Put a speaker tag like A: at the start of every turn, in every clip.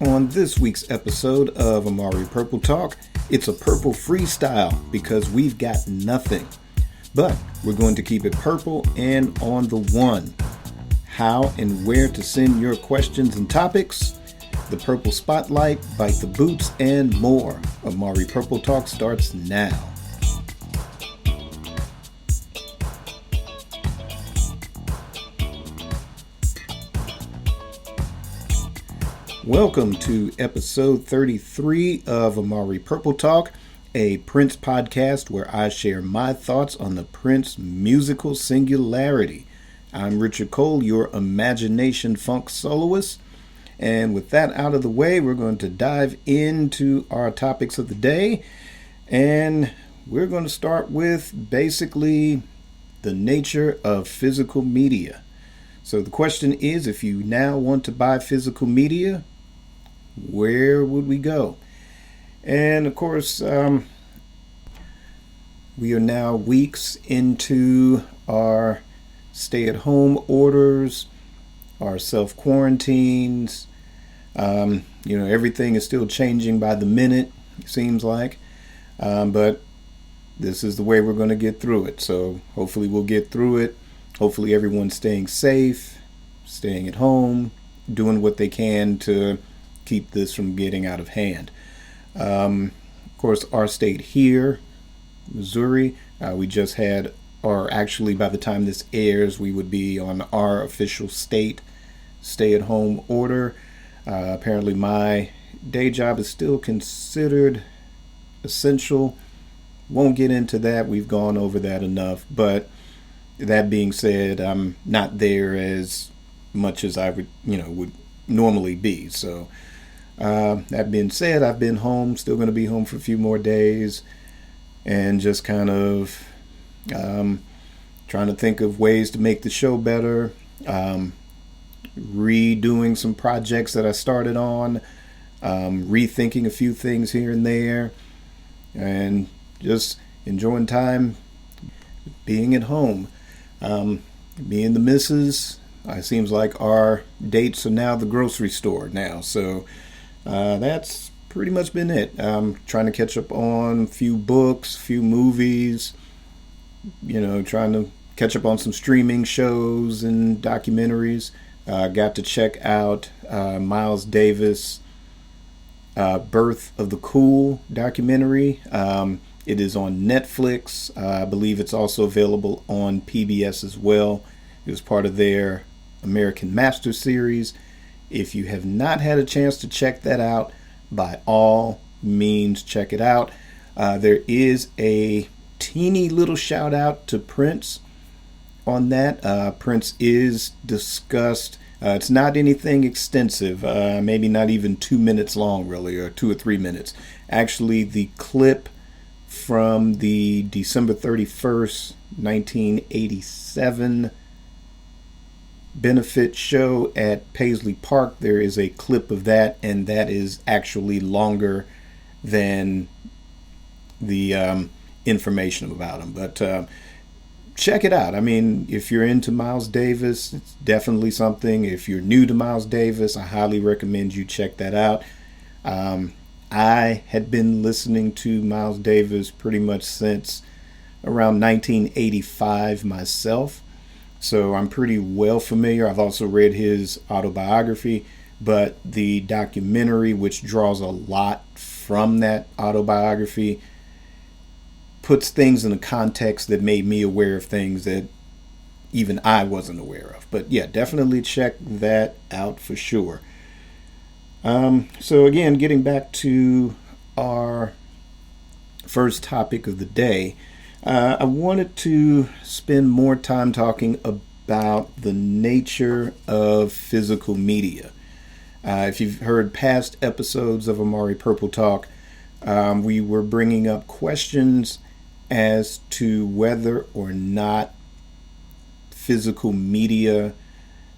A: On this week's episode of Amari Purple Talk, it's a purple freestyle because we've got nothing. But we're going to keep it purple and on the one. How and where to send your questions and topics, the purple spotlight, bite the boots, and more. Amari Purple Talk starts now. Welcome to episode 33 of Amari Purple Talk, a Prince podcast where I share my thoughts on the Prince musical singularity. I'm Richard Cole, your imagination funk soloist. And with that out of the way, we're going to dive into our topics of the day. And we're going to start with basically the nature of physical media. So the question is, if you now want to buy physical media, where would we go? And of course, we are now weeks into our stay-at-home orders, our self-quarantines. Everything is still changing by the minute, it seems like. But this is the way we're going to get through it. So hopefully we'll get through it. Hopefully everyone's staying safe, staying at home, doing what they can to keep this from getting out of hand. Of course, our state here, Missouri, we just had, or actually by the time this airs, we would be on our official state stay-at-home order. Apparently my day job is still considered essential. Won't get into that. We've gone over that enough. But that being said, I'm not there as much as I would normally be. So that being said, I've been home, still going to be home for a few more days, and just kind of trying to think of ways to make the show better, redoing some projects that I started on, rethinking a few things here and there, and just enjoying time being at home. Me and the missus, it seems like our dates are now the grocery store now, so that's pretty much been it. Trying to catch up on a few books, few movies, trying to catch up on some streaming shows and documentaries. Got to check out Miles Davis' Birth of the Cool documentary. It is on Netflix. I believe it's also available on PBS as well. It was part of their American Master series. If you have not had a chance to check that out, by all means, check it out. There is a teeny little shout out to Prince on that. Prince is discussed. It's not anything extensive, maybe not even 2 minutes long, really, or 2 or 3 minutes. Actually, the clip from the December 31st, 1987 benefit show at Paisley Park, there is a clip of that, and that is actually longer than the information about him. But check it out. I mean, if you're into Miles Davis, it's definitely something. If you're new to Miles Davis, I highly recommend you check that out. I had been listening to Miles Davis pretty much since around 1985 myself, so I'm pretty well familiar. I've also read his autobiography, but the documentary, which draws a lot from that autobiography, puts things in a context that made me aware of things that even I wasn't aware of. But yeah, definitely check that out for sure. So again, getting back to our first topic of the day, I wanted to spend more time talking about the nature of physical media. If you've heard past episodes of Amari Purple Talk, we were bringing up questions as to whether or not physical media,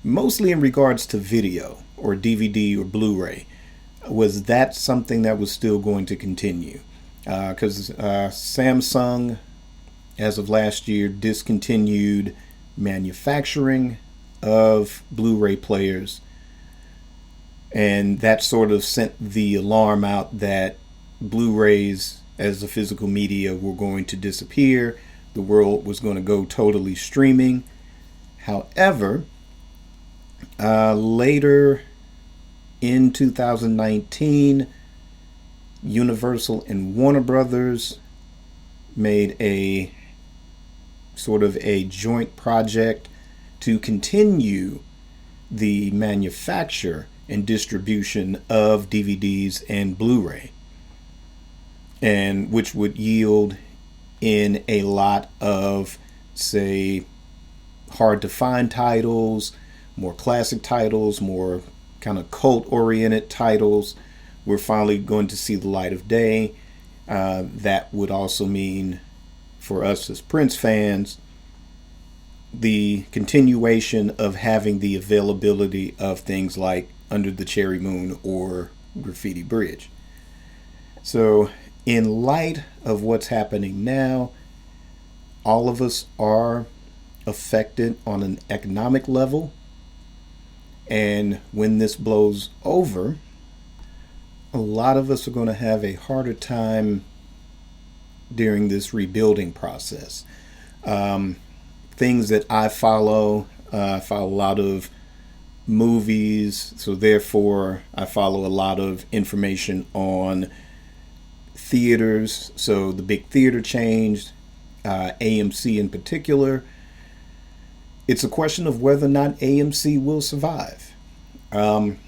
A: mostly in regards to video or DVD or Blu-ray, was that something that was still going to continue? Because Samsung, as of last year, discontinued manufacturing of Blu-ray players And that sort of sent the alarm out that Blu-rays as the physical media were going to disappear. The world was going to go totally streaming. However, later in 2019, Universal and Warner Brothers made a sort of a joint project to continue the manufacture and distribution of DVDs and Blu-ray, and which would yield in a lot of, say, hard to find titles, more classic titles, more kind of cult oriented titles. We're finally going to see the light of day. That would also mean for us as Prince fans the continuation of having the availability of things like Under the Cherry Moon or Graffiti Bridge. So in light of what's happening now, all of us are affected on an economic level. And when this blows over, a lot of us are going to have a harder time during this rebuilding process. Things that I follow a lot of movies, so therefore I follow a lot of information on theaters. So the big theater changed, AMC in particular. It's a question of whether or not AMC will survive. AMC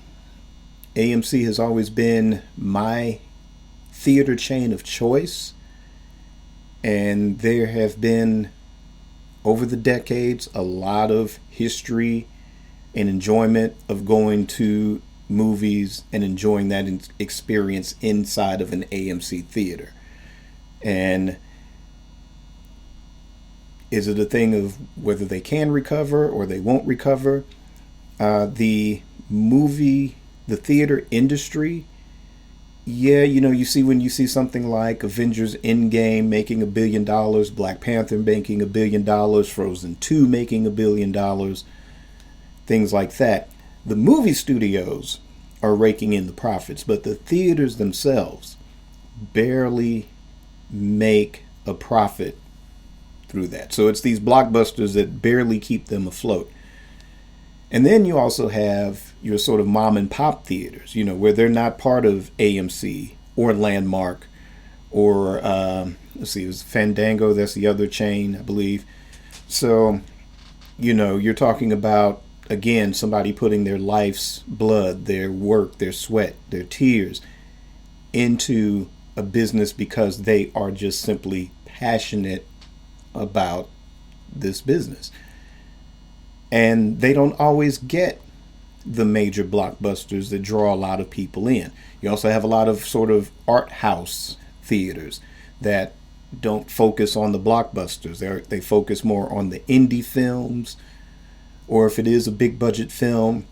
A: has always been my theater chain of choice, and there have been, over the decades, a lot of history and enjoyment of going to movies and enjoying that experience inside of an AMC theater. And is it a thing of whether they can recover or they won't recover? The theater industry, yeah, you see when you see something like Avengers Endgame making $1 billion, Black Panther making $1 billion, Frozen 2 making $1 billion, things like that. The movie studios are raking in the profits, but the theaters themselves barely make a profit through that. So it's these blockbusters that barely keep them afloat. And then you also have your sort of mom and pop theaters, where they're not part of AMC or Landmark or, let's see, it was Fandango, that's the other chain, I believe. So, you're talking about, again, somebody putting their life's blood, their work, their sweat, their tears into a business because they are just simply passionate about this business. And they don't always get the major blockbusters that draw a lot of people in. You also have a lot of sort of art house theaters that don't focus on the blockbusters. They focus more on the indie films, or if it is a big budget film,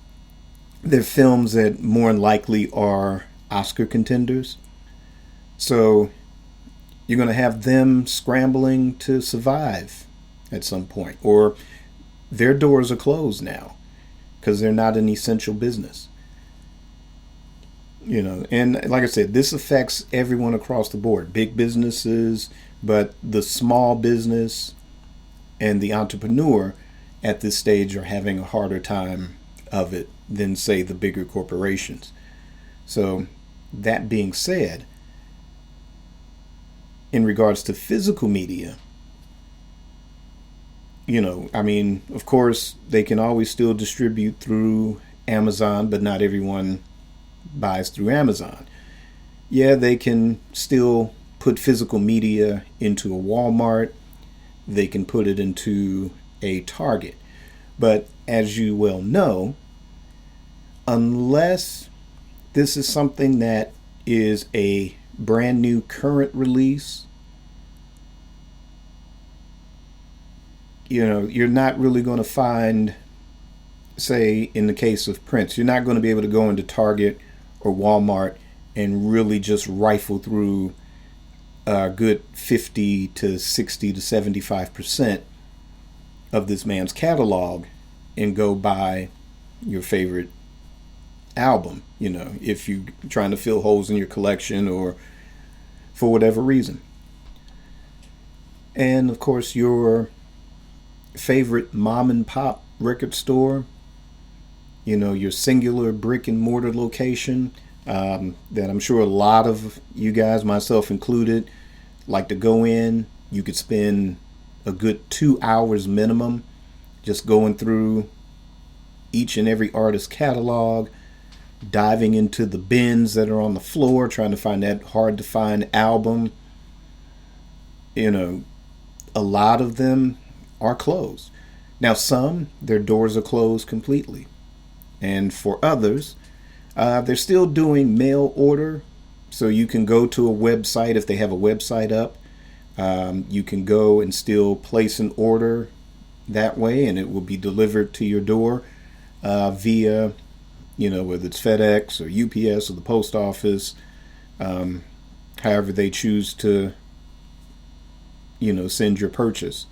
A: they're films that more than likely are Oscar contenders. So you're going to have them scrambling to survive at some point, or their doors are closed now because they're not an essential business. And like I said, this affects everyone across the board, big businesses, but the small business and the entrepreneur at this stage are having a harder time of it than, say, the bigger corporations. So that being said, in regards to physical media, of course, they can always still distribute through Amazon, but not everyone buys through Amazon. Yeah, they can still put physical media into a Walmart. They can put it into a Target. But as you well know, unless this is something that is a brand new current release, you're not really going to find, say, in the case of Prince, you're not going to be able to go into Target or Walmart and really just rifle through a good 50 to 60 to 75% of this man's catalog and go buy your favorite album, if you're trying to fill holes in your collection or for whatever reason. And of course, your favorite mom and pop record store, your singular brick and mortar location, that I'm sure a lot of you guys, myself included, like to go in. You could spend a good 2 hours minimum just going through each and every artist catalog, diving into the bins that are on the floor, trying to find that hard to find album. A lot of them are closed. Now, some, their doors are closed completely. And for others, they're still doing mail order. So you can go to a website if they have a website up. You can go and still place an order that way, and it will be delivered to your door via, whether it's FedEx or UPS or the post office, however they choose to, send your purchase,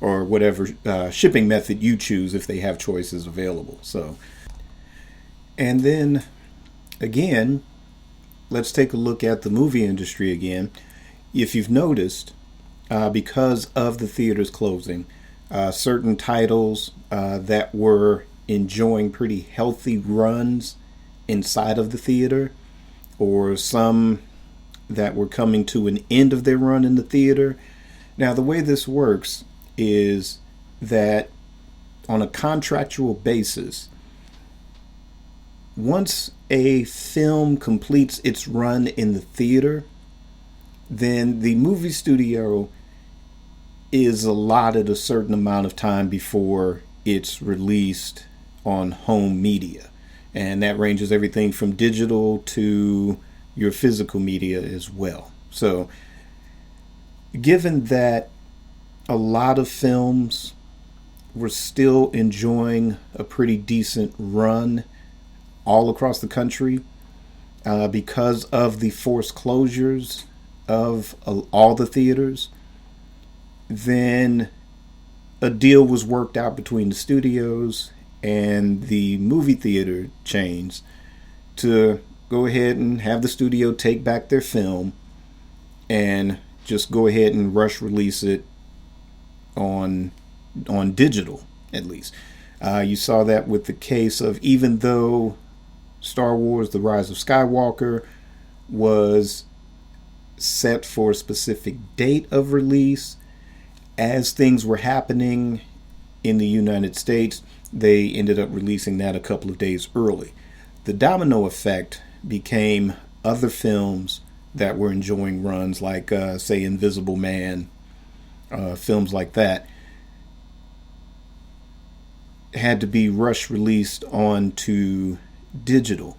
A: or whatever shipping method you choose if they have choices available. So, and then again, let's take a look at the movie industry again. If you've noticed, because of the theaters closing, certain titles that were enjoying pretty healthy runs inside of the theater, or some that were coming to an end of their run in the theater. Now, the way this works is that on a contractual basis, once a film completes its run in the theater, then the movie studio is allotted a certain amount of time before it's released on home media. And that ranges everything from digital to your physical media as well. So, given that a lot of films were still enjoying a pretty decent run all across the country, because of the forced closures of all the theaters, then a deal was worked out between the studios and the movie theater chains to go ahead and have the studio take back their film and just go ahead and rush release it on digital, at least. You saw that with the case of, even though Star Wars The Rise of Skywalker was set for a specific date of release, as things were happening in the United States, they ended up releasing that a couple of days early. The domino effect became other films that were enjoying runs, like, say, Invisible Man, films like that, had to be rush released onto digital.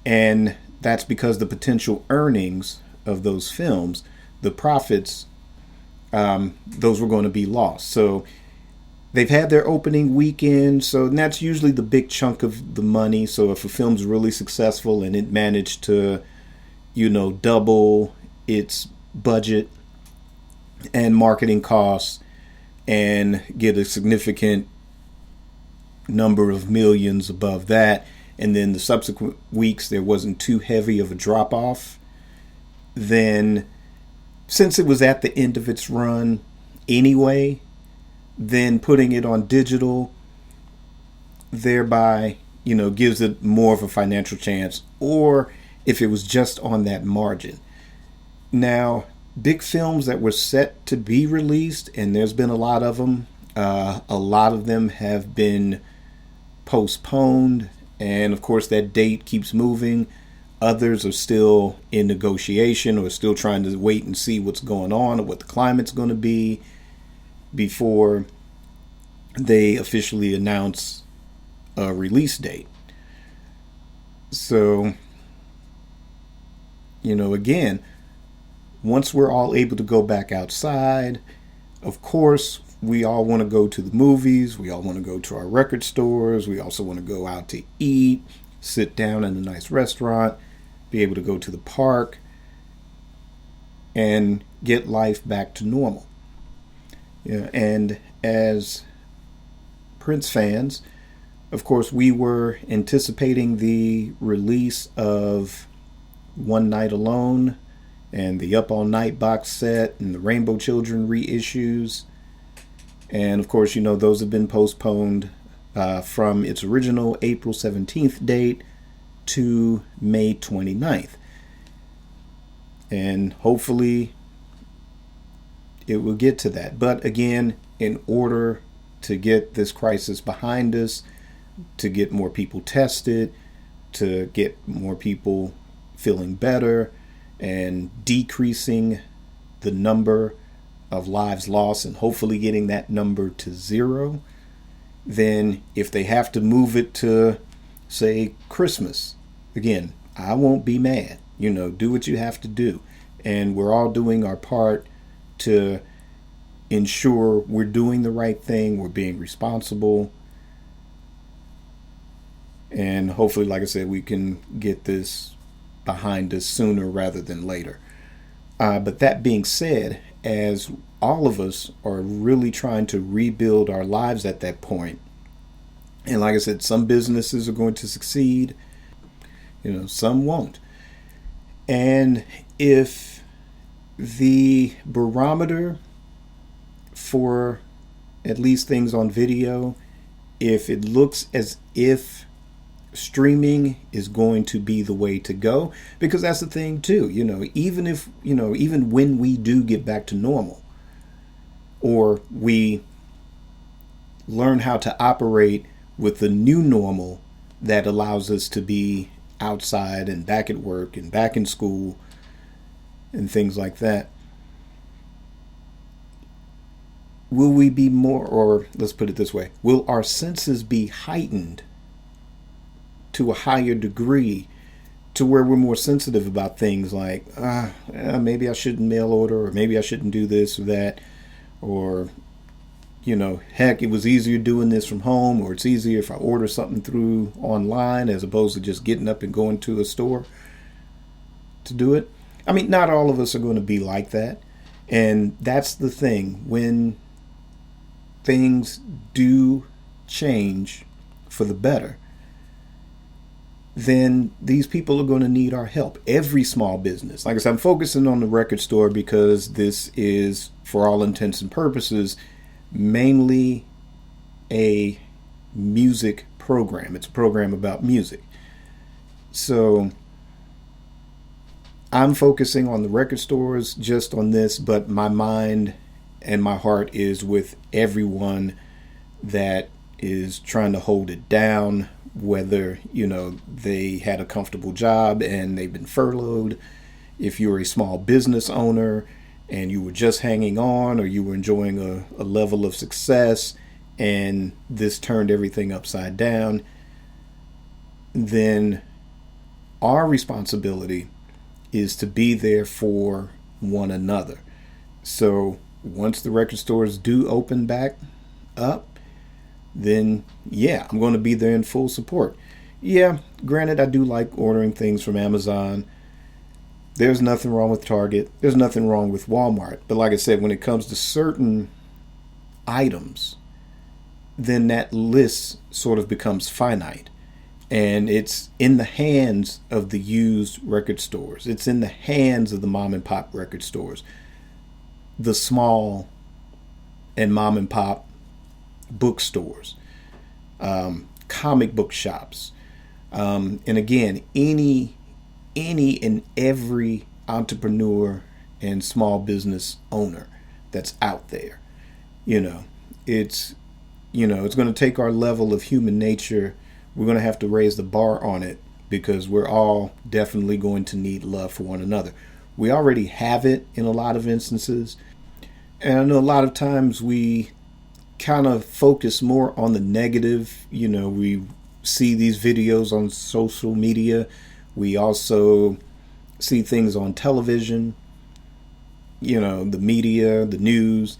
A: And that's because the potential earnings of those films, the profits, those were going to be lost. So they've had their opening weekend, so that's usually the big chunk of the money. So if a film's really successful and it managed to, double its budget and marketing costs and get a significant number of millions above that, and then the subsequent weeks there wasn't too heavy of a drop off, then since it was at the end of its run anyway, then putting it on digital thereby, gives it more of a financial chance, or if it was just on that margin. Now, big films that were set to be released, and there's been a lot of them, a lot of them have been postponed, and of course that date keeps moving. Others are still in negotiation or still trying to wait and see what's going on or what the climate's going to be before they officially announce a release date. So, again, once we're all able to go back outside, of course, we all want to go to the movies. We all want to go to our record stores. We also want to go out to eat, sit down in a nice restaurant, be able to go to the park, and get life back to normal. And as Prince fans, Of course, we were anticipating the release of One Night Alone and the Up All Night box set and the Rainbow Children reissues. And of course, those have been postponed from its original April 17th date to May 29th. And hopefully it will get to that. But again, in order to get this crisis behind us, to get more people tested, to get more people feeling better, and decreasing the number of lives lost and hopefully getting that number to 0, then if they have to move it to, say, Christmas, again, I won't be mad. Do what you have to do. And we're all doing our part to ensure we're doing the right thing, we're being responsible, and hopefully, like I said, we can get this behind us sooner rather than later. But that being said, as all of us are really trying to rebuild our lives at that point, and like I said, some businesses are going to succeed, some won't. And if the barometer for at least things on video, if it looks as if streaming is going to be the way to go, because that's the thing too, even when we do get back to normal, or we learn how to operate with the new normal that allows us to be outside and back at work and back in school and things like that, will we be more, or let's put it this way, will our senses be heightened to a higher degree to where we're more sensitive about things like, maybe I shouldn't mail order, or maybe I shouldn't do this or that, or, heck, it was easier doing this from home, or it's easier if I order something through online as opposed to just getting up and going to a store to do it. I mean, not all of us are going to be like that. And that's the thing. When things do change for the better, then these people are going to need our help. Every small business. Like I said, I'm focusing on the record store because this is, for all intents and purposes, mainly a music program. It's a program about music. So I'm focusing on the record stores just on this, but my mind and my heart is with everyone that is trying to hold it down, whether, they had a comfortable job and they've been furloughed. If you're a small business owner and you were just hanging on, or you were enjoying a level of success and this turned everything upside down, then our responsibility is to be there for one another. So once the record stores do open back up, then yeah, I'm going to be there in full support. Yeah, granted, I do like ordering things from Amazon. There's nothing wrong with Target. There's nothing wrong with Walmart. But like I said, when it comes to certain items, then that list sort of becomes finite. And it's in the hands of the used record stores. It's in the hands of the mom and pop record stores, the small and mom and pop bookstores, comic book shops, and again, any and every entrepreneur and small business owner that's out there. It's going to take our level of human nature. We're going to have to raise the bar on it, because we're all definitely going to need love for one another. We already have it in a lot of instances, and I know a lot of times we kind of focus more on the negative. We see these videos on social media. We also see things on television, the media, the news,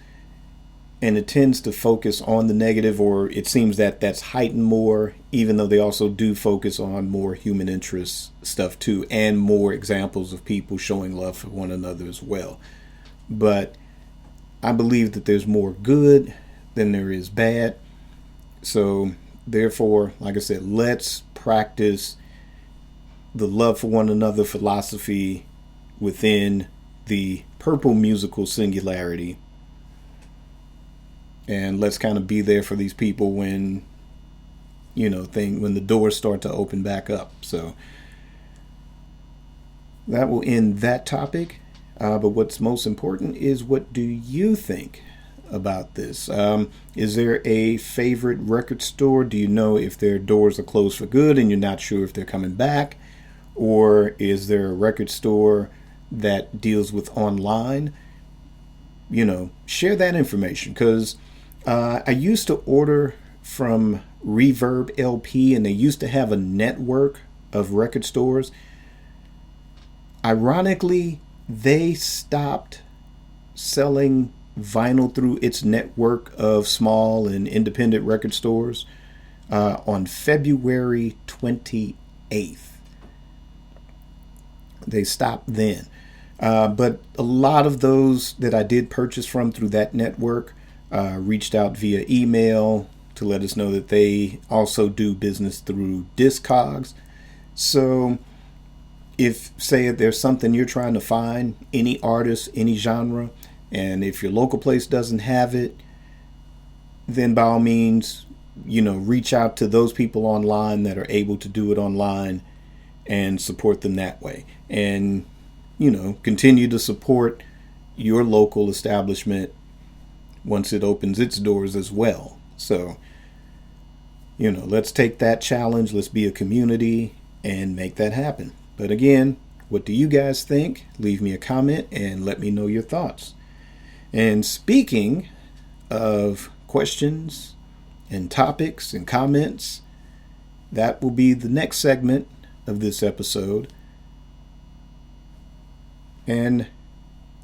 A: and it tends to focus on the negative, or it seems that that's heightened more, even though they also do focus on more human interest stuff too, and more examples of people showing love for one another as well. But I believe that there's more good than there is bad. So Therefore, like I said, let's practice the love for one another philosophy within the purple musical singularity. And let's kind of be there for these people when, when the doors start to open back up. So that will end that topic. But what's most important is, what do you think about this? Is there a favorite record store? Do you know if their doors are closed for good and you're not sure if they're coming back? Or is there a record store that deals with online? Share that information, because I used to order from Reverb LP, and they used to have a network of record stores. Ironically, they stopped selling vinyl through its network of small and independent record stores on February 28th. They stopped then. But a lot of those that I did purchase from through that network reached out via email to let us know that they also do business through Discogs. So if, say, there's something you're trying to find, any artist, any genre, and if your local place doesn't have it, then by all means, reach out to those people online that are able to do it online and support them that way. And, continue to support your local establishment once it opens its doors as well. So, let's take that challenge. Let's be a community and make that happen. But again, what do you guys think? Leave me a comment and let me know your thoughts. And speaking of questions and topics and comments, that will be the next segment of this episode. And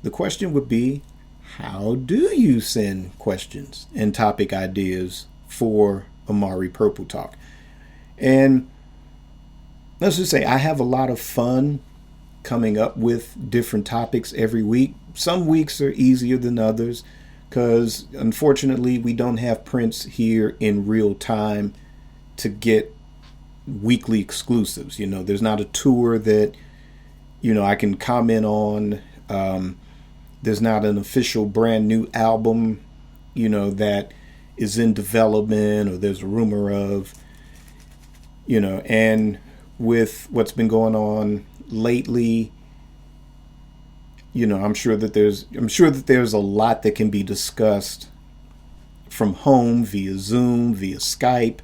A: the question would be, how do you send questions and topic ideas for Amari Purple Talk? And let's just say I have a lot of fun coming up with different topics every week. Some weeks are easier than others because, unfortunately, we don't have prints here in real time to get weekly exclusives. There's not a tour that I can comment on. There's not an official brand new album that is in development, or there's a rumor of, and with what's been going on lately, I'm sure that there's a lot that can be discussed from home, via Zoom, via Skype,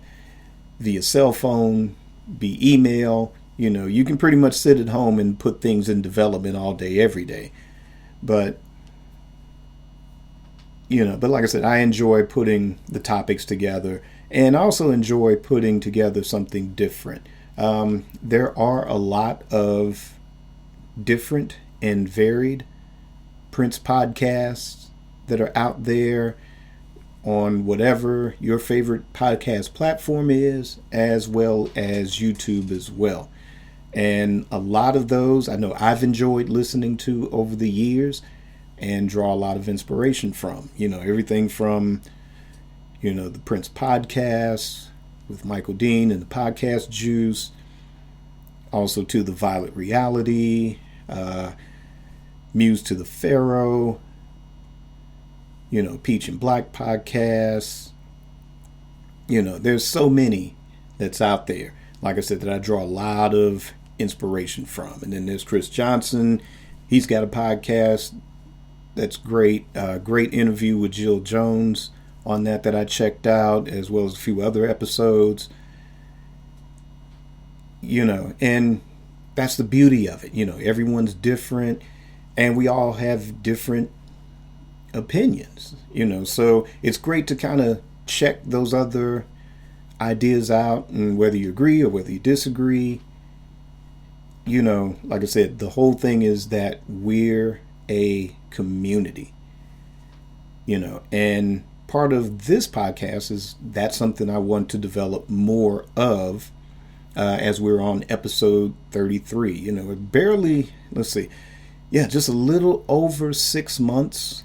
A: via cell phone, via email. You can pretty much sit at home and put things in development all day, every day. But like I said, I enjoy putting the topics together, and also enjoy putting together something different. There are a lot of different and varied Prince podcasts that are out there on whatever your favorite podcast platform is, as well as YouTube as well. And a lot of those I know I've enjoyed listening to over the years and draw a lot of inspiration from. Everything from, the Prince podcast with Michael Dean and the Podcast Juice, also to the Violet Reality, Muse to the Pharaoh, Peach and Black podcasts. There's so many that's out there, like I said, that I draw a lot of inspiration from. And then there's Chris Johnson. He's got a podcast that's great. Great interview with Jill Jones on that I checked out, as well as a few other episodes. And that's the beauty of it. Everyone's different, and we all have different opinions. So it's great to kind of check those other ideas out, and whether you agree or whether you disagree. Like I said, the whole thing is that we're a community, and part of this podcast is that's something I want to develop more of, as we're on episode 33. Barely, just a little over 6 months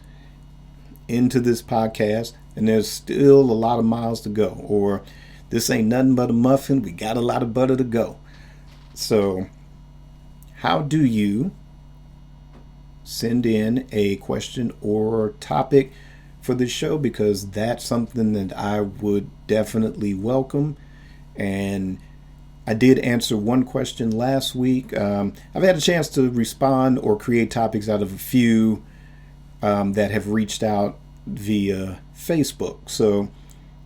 A: into this podcast, and there's still a lot of miles to go, or This ain't nothing but a muffin. We got a lot of butter to go. So how do you send in a question or topic for the show? Because that's something that I would definitely welcome. And I did answer one question last week. I've had a chance to respond or create topics out of a few that have reached out via Facebook. So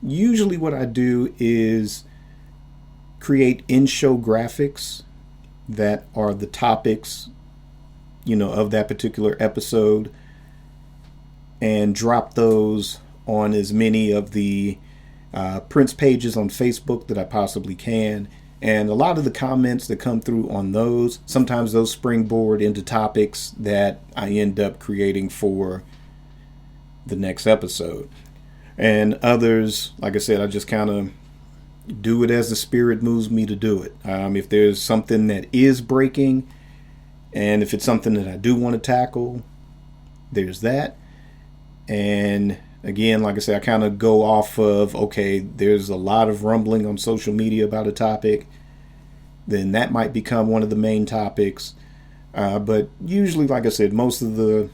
A: usually what I do is create in-show graphics that are the topics, of that particular episode, and drop those on as many of the Prince pages on Facebook that I possibly can. And a lot of the comments that come through on those, sometimes those springboard into topics that I end up creating for the next episode. And others, like I said, I just kind of do it as the spirit moves me to do it. If there's something that is breaking, and if it's something that I do want to tackle, there's that. And again, like I said, I kind of go off of, okay, there's a lot of rumbling on social media about a topic, then that might become one of the main topics. But usually, like I said, most of the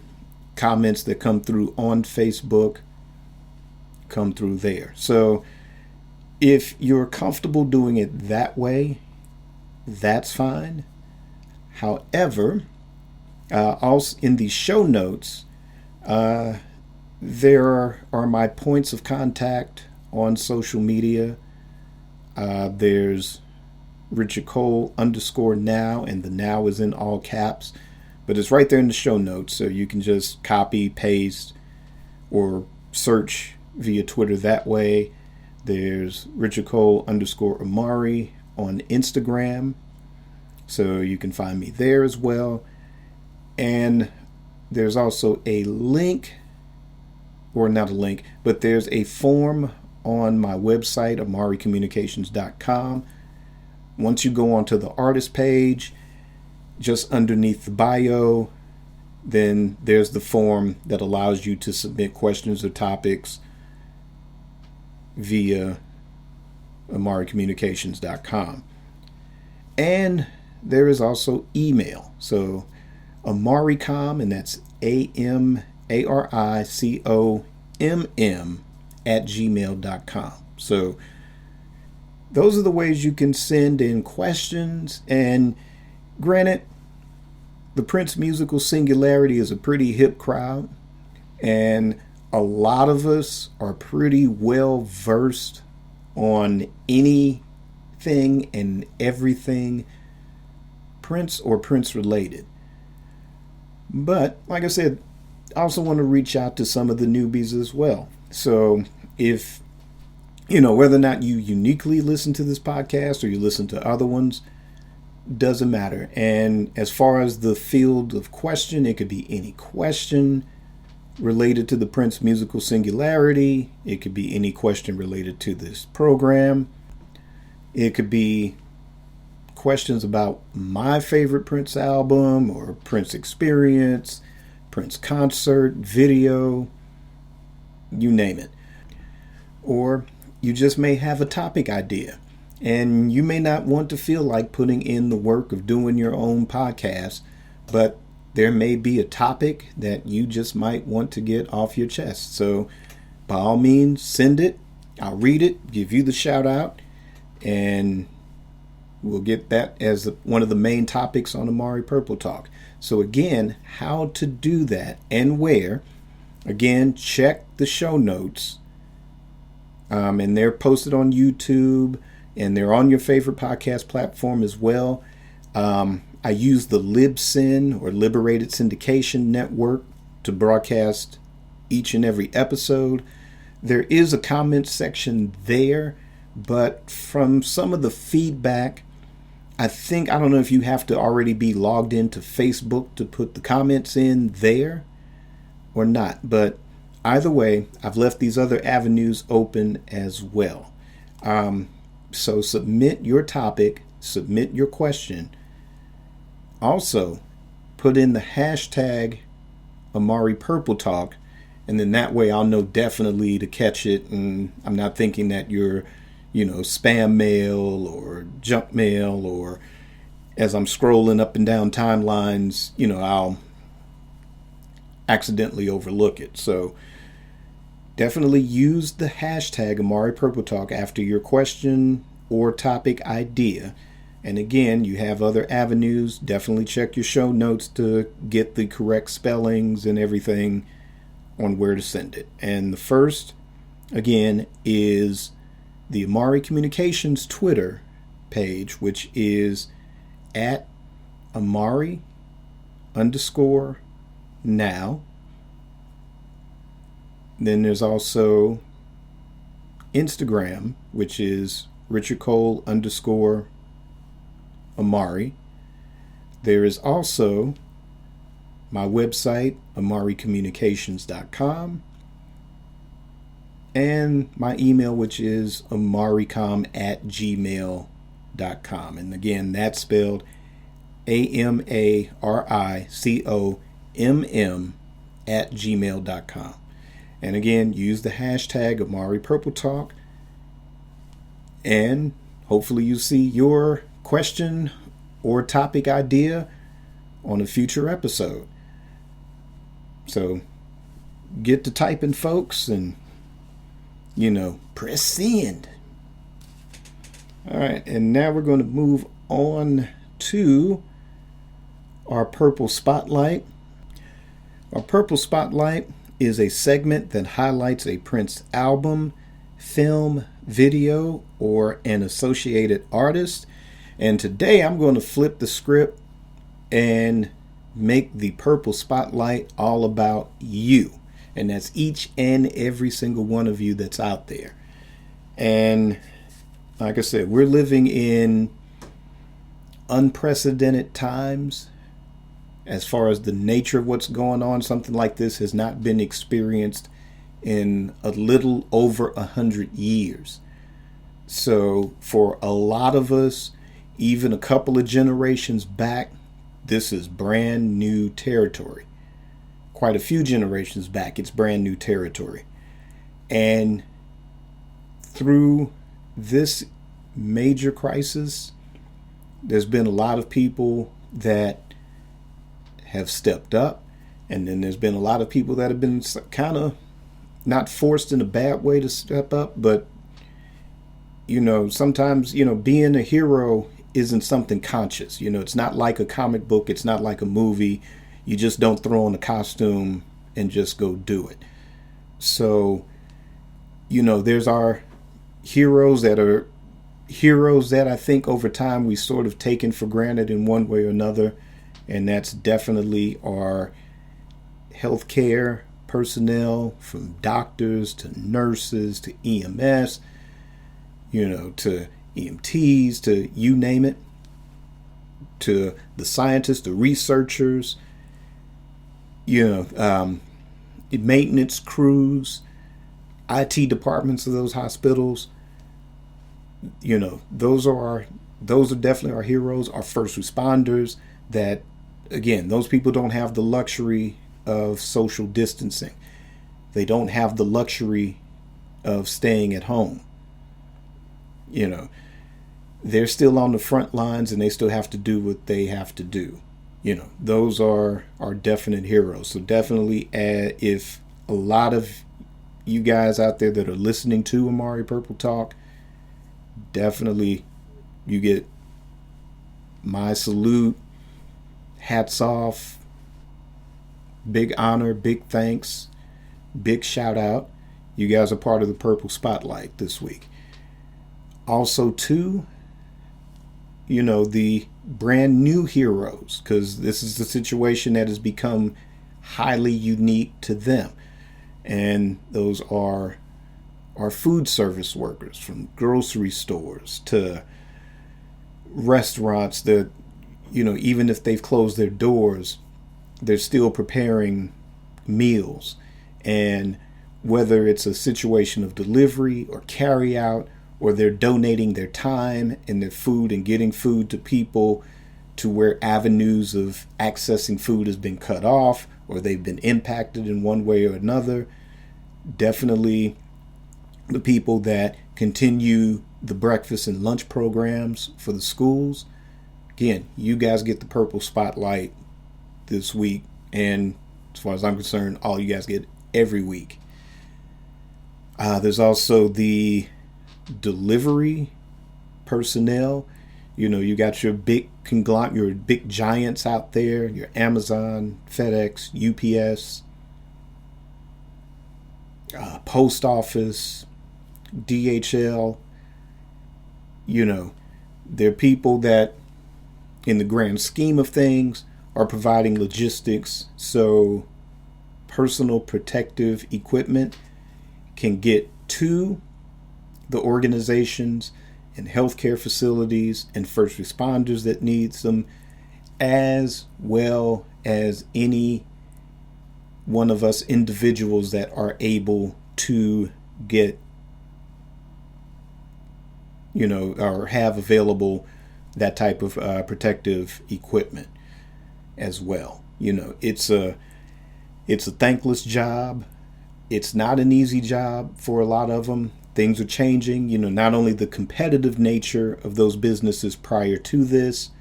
A: comments that come through on Facebook come through there. So if you're comfortable doing it that way, that's fine. However, also in the show notes, there are my points of contact on social media. There's Richard Cole _now, and the now is in all caps, but it's right there in the show notes, so you can just copy, paste, or search via Twitter that way. There's Richard Cole _Amari on Instagram, so you can find me there as well. And there's also a link, or not a link, but there's a form on my website, amaricommunications.com. Once you go onto the artist page, just underneath the bio, then there's the form that allows you to submit questions or topics via amaricommunications.com. And there is also email. So amaricom, and that's AMARICOMM @gmail.com. So those are the ways you can send in questions. And granted, the Prince musical singularity is a pretty hip crowd, and a lot of us are pretty well versed on anything and everything Prince or Prince related. But like I said, I also want to reach out to some of the newbies as well. So if, whether or not you uniquely listen to this podcast or you listen to other ones, doesn't matter. And as far as the field of question, it could be any question related to the Prince musical singularity. It could be any question related to this program. It could be questions about my favorite Prince album or Prince experience, Prince concert, video, you name it. Or you just may have a topic idea, and you may not want to feel like putting in the work of doing your own podcast, but there may be a topic that you just might want to get off your chest. So by all means, send it. I'll read it, give you the shout out, and we'll get that as one of the main topics on Amari Purple Talk. So again, how to do that and where, again, check the show notes. And they're posted on YouTube, and they're on your favorite podcast platform as well. I use the Libsyn, or Liberated Syndication Network, to broadcast each and every episode. There is a comment section there, but from some of the feedback, I don't know if you have to already be logged into Facebook to put the comments in there or not, but either way, I've left these other avenues open as well. So submit your topic, submit your question. Also, put in the hashtag Amari Purple Talk, and then that way I'll know definitely to catch it, and I'm not thinking that you're spam mail or junk mail, or as I'm scrolling up and down timelines, I'll accidentally overlook it. So definitely use the hashtag Amari Purple Talk after your question or topic idea. And again, you have other avenues. Definitely check your show notes to get the correct spellings and everything on where to send it. And the first, again, is the Amari Communications Twitter page, which is at Amari_now. Then there's also Instagram, which is Richard Cole_Amari. There is also my website, amaricommunications.com, and my email, which is amaricom@gmail.com. And again, that's spelled AMARICOMM@gmail.com. And again, use the hashtag Amari Purple Talk, and hopefully you see your question or topic idea on a future episode. So get to typing, folks, and press send. All right, and now we're going to move on to our Purple Spotlight. Our Purple Spotlight is a segment that highlights a Prince album, film, video, or an associated artist. And today I'm going to flip the script and make the Purple Spotlight all about you. And that's each and every single one of you that's out there. And like I said, we're living in unprecedented times as far as the nature of what's going on. Something like this has not been experienced in a little over 100 years. So for a lot of us, even a couple of generations back, this is brand new territory. Quite a few generations back, it's brand new territory. And through this major crisis, there's been a lot of people that have stepped up, and then there's been a lot of people that have been kind of not forced in a bad way to step up, but sometimes being a hero isn't something conscious. It's not like a comic book, it's not like a movie. You just don't throw on a costume and just go do it. So there's our heroes that are heroes that I think over time we sort of taken for granted in one way or another. And that's definitely our healthcare personnel, from doctors to nurses to EMS, to EMTs, to you name it, to the scientists, the researchers, maintenance crews, IT departments of those hospitals. Those are definitely our heroes, our first responders. That, again, those people don't have the luxury of social distancing. They don't have the luxury of staying at home. They're still on the front lines and they still have to do what they have to do. Those are definite heroes. So definitely, if a lot of you guys out there that are listening to Amari Purple Talk, definitely you get my salute. Hats off, big honor, big thanks, big shout out. You guys are part of the Purple Spotlight this week. Also, too, the brand new heroes, because this is the situation that has become highly unique to them. And those are our food service workers, from grocery stores to restaurants that, even if they've closed their doors, they're still preparing meals. And whether it's a situation of delivery or carry out, or they're donating their time and their food and getting food to people to where avenues of accessing food has been cut off, or they've been impacted in one way or another. Definitely the people that continue the breakfast and lunch programs for the schools. Again, you guys get the purple spotlight this week, and as far as I'm concerned, all you guys get every week. There's also the delivery personnel. You got your big conglomerate, your big giants out there, your Amazon, FedEx, UPS, post office, DHL. They're people that, in the grand scheme of things, are providing logistics so personal protective equipment can get to the organizations and healthcare facilities and first responders that needs them, as well as any one of us individuals that are able to get, or have available that type of protective equipment as well. It's a thankless job. It's not an easy job for a lot of them. Things are changing, not only the competitive nature of those businesses prior to this,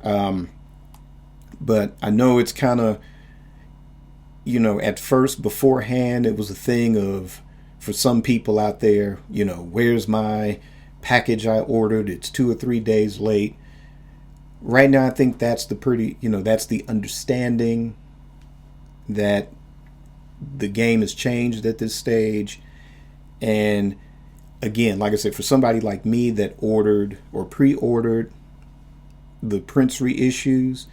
A: but I know it's kind of, at first, beforehand, it was a thing of, for some people out there, where's my package I ordered? It's 2 or 3 days late. Right now, I think that's that's the understanding that the game has changed at this stage. And again, like I said, for somebody like me that ordered or pre-ordered the Prince reissues,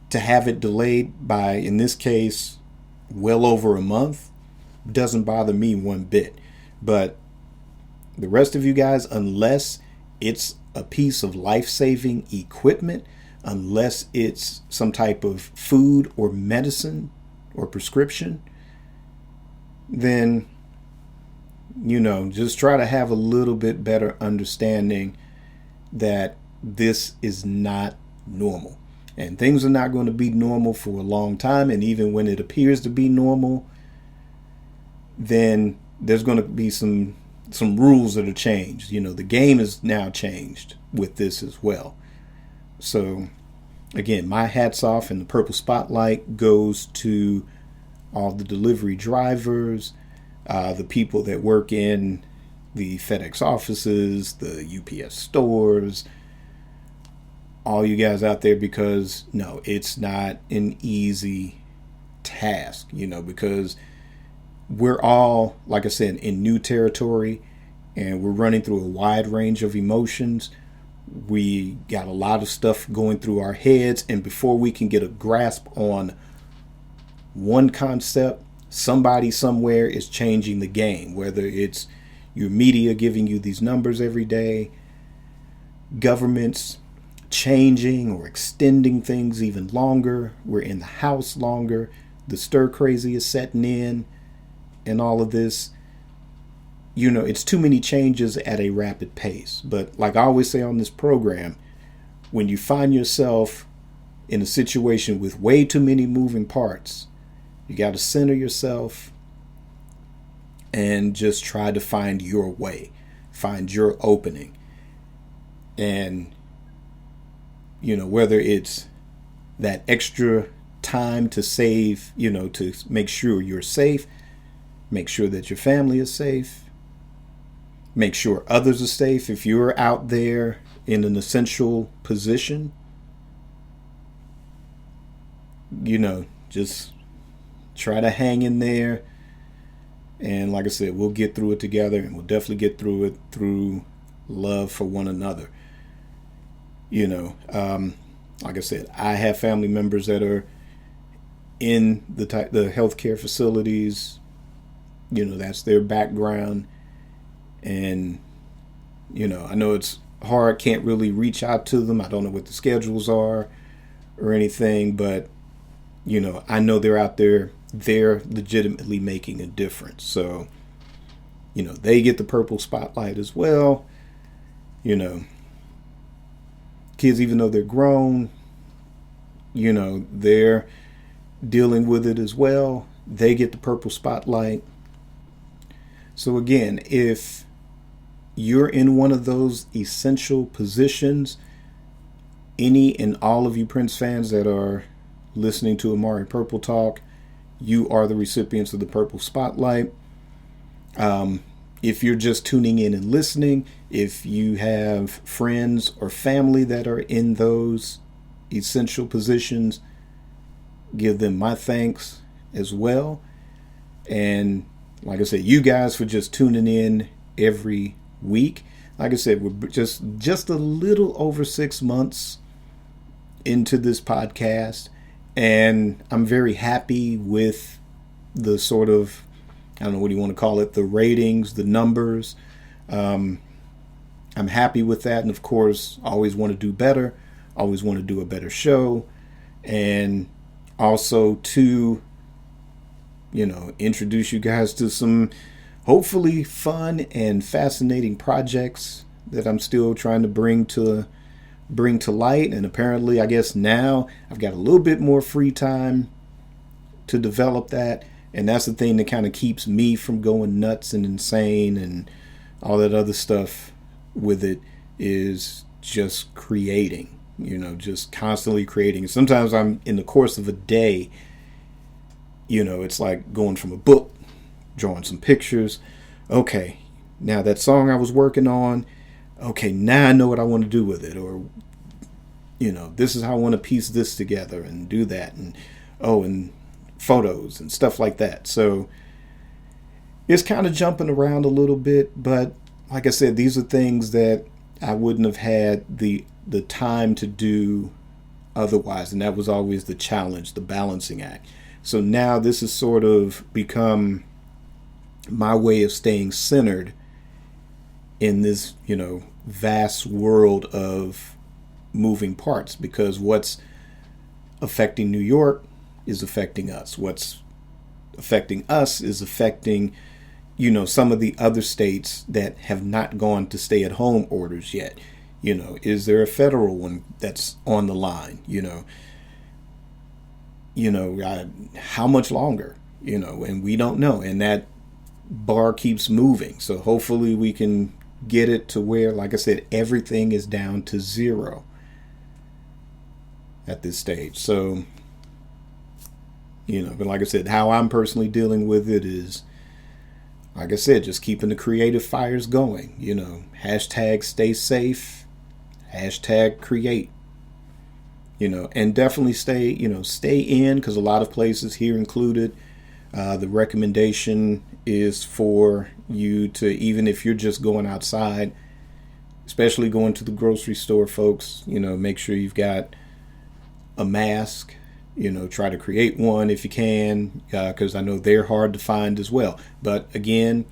A: to have it delayed by, in this case, well over a month, doesn't bother me one bit. But the rest of you guys, unless it's a piece of life-saving equipment, unless it's some type of food or medicine or prescription, then just try to have a little bit better understanding that this is not normal. And things are not going to be normal for a long time. And even when it appears to be normal, then there's going to be some rules that are changed. The game is now changed with this as well. So again, my hats off, and the purple spotlight goes to all the delivery drivers, the people that work in the FedEx offices, the UPS stores, all you guys out there, because no, it's not an easy task, because we're all, like I said, in new territory, and we're running through a wide range of emotions. We got a lot of stuff going through our heads, and before we can get a grasp on one concept, somebody somewhere is changing the game, whether it's your media giving you these numbers every day, governments changing or extending things even longer, we're in the house longer, the stir crazy is setting in, and all of this. It's too many changes at a rapid pace. But like I always say on this program, when you find yourself in a situation with way too many moving parts, you got to center yourself and just try to find your way, find your opening. And, whether it's that extra time to save, to make sure you're safe, make sure that your family is safe, make sure others are safe. If you're out there in an essential position, just try to hang in there. And like I said, we'll get through it together, and we'll definitely get through it through love for one another. Like I said, I have family members that are in the healthcare facilities. That's their background. And, I know it's hard, can't really reach out to them. I don't know what the schedules are or anything, but, I know they're out there. They're legitimately making a difference. So, they get the purple spotlight as well. Kids, even though they're grown, they're dealing with it as well. They get the purple spotlight. So again, if you're in one of those essential positions, any and all of you Prince fans that are listening to Amari Purple Talk, you are the recipients of the Purple Spotlight. If you're just tuning in and listening, if you have friends or family that are in those essential positions, give them my thanks as well. And like I said, you guys for just tuning in every week. Like I said, we're just a little over 6 months into this podcast, and I'm very happy with the sort of, I don't know, what do you want to call it, the ratings, the numbers. I'm happy with that, and of course, always want to do better, always want to do a better show, and also to, introduce you guys to some hopefully fun and fascinating projects that I'm still trying to bring to light. And apparently, I guess now I've got a little bit more free time to develop that. And that's the thing that kind of keeps me from going nuts and insane and all that other stuff with it, is just creating, just constantly creating. Sometimes I'm in the course of a day, it's like going from a book, drawing some pictures. Okay, now that song I was working on, okay, now I know what I want to do with it. Or, this is how I want to piece this together and do that. And photos and stuff like that. So it's kind of jumping around a little bit, but like I said, these are things that I wouldn't have had the time to do otherwise. And that was always the challenge, the balancing act. So now this has sort of become my way of staying centered in this, vast world of moving parts, because what's affecting New York is affecting us. What's affecting us is affecting, some of the other states that have not gone to stay-at-home orders yet. Is there a federal one that's on the line? How much longer? And we don't know. And that bar keeps moving. So hopefully we can get it to where, like I said, everything is down to zero at this stage. So, but like I said, how I'm personally dealing with it is, like I said, just keeping the creative fires going. Hashtag stay safe, hashtag create. And definitely stay in, because a lot of places here included, the recommendation is for you to, even if you're just going outside, especially going to the grocery store, folks, make sure you've got a mask. Try to create one if you can, because I know they're hard to find as well. But again,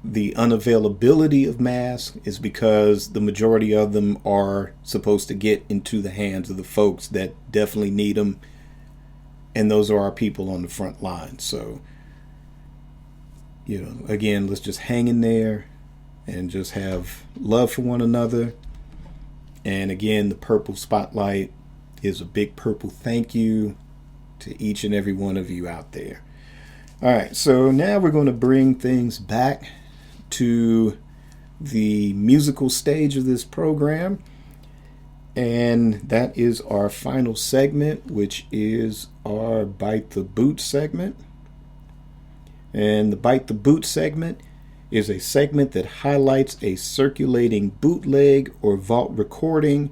A: the unavailability of masks is because the majority of them are supposed to get into the hands of the folks that definitely need them. And those are our people on the front line. So, again, let's just hang in there and just have love for one another. And again, the Purple Spotlight is a big purple thank you to each and every one of you out there. All right, so now we're going to bring things back to the musical stage of this program, and that is our final segment, which is our Bite the Boot segment. And the Bite the Boot segment is a segment that highlights a circulating bootleg or vault recording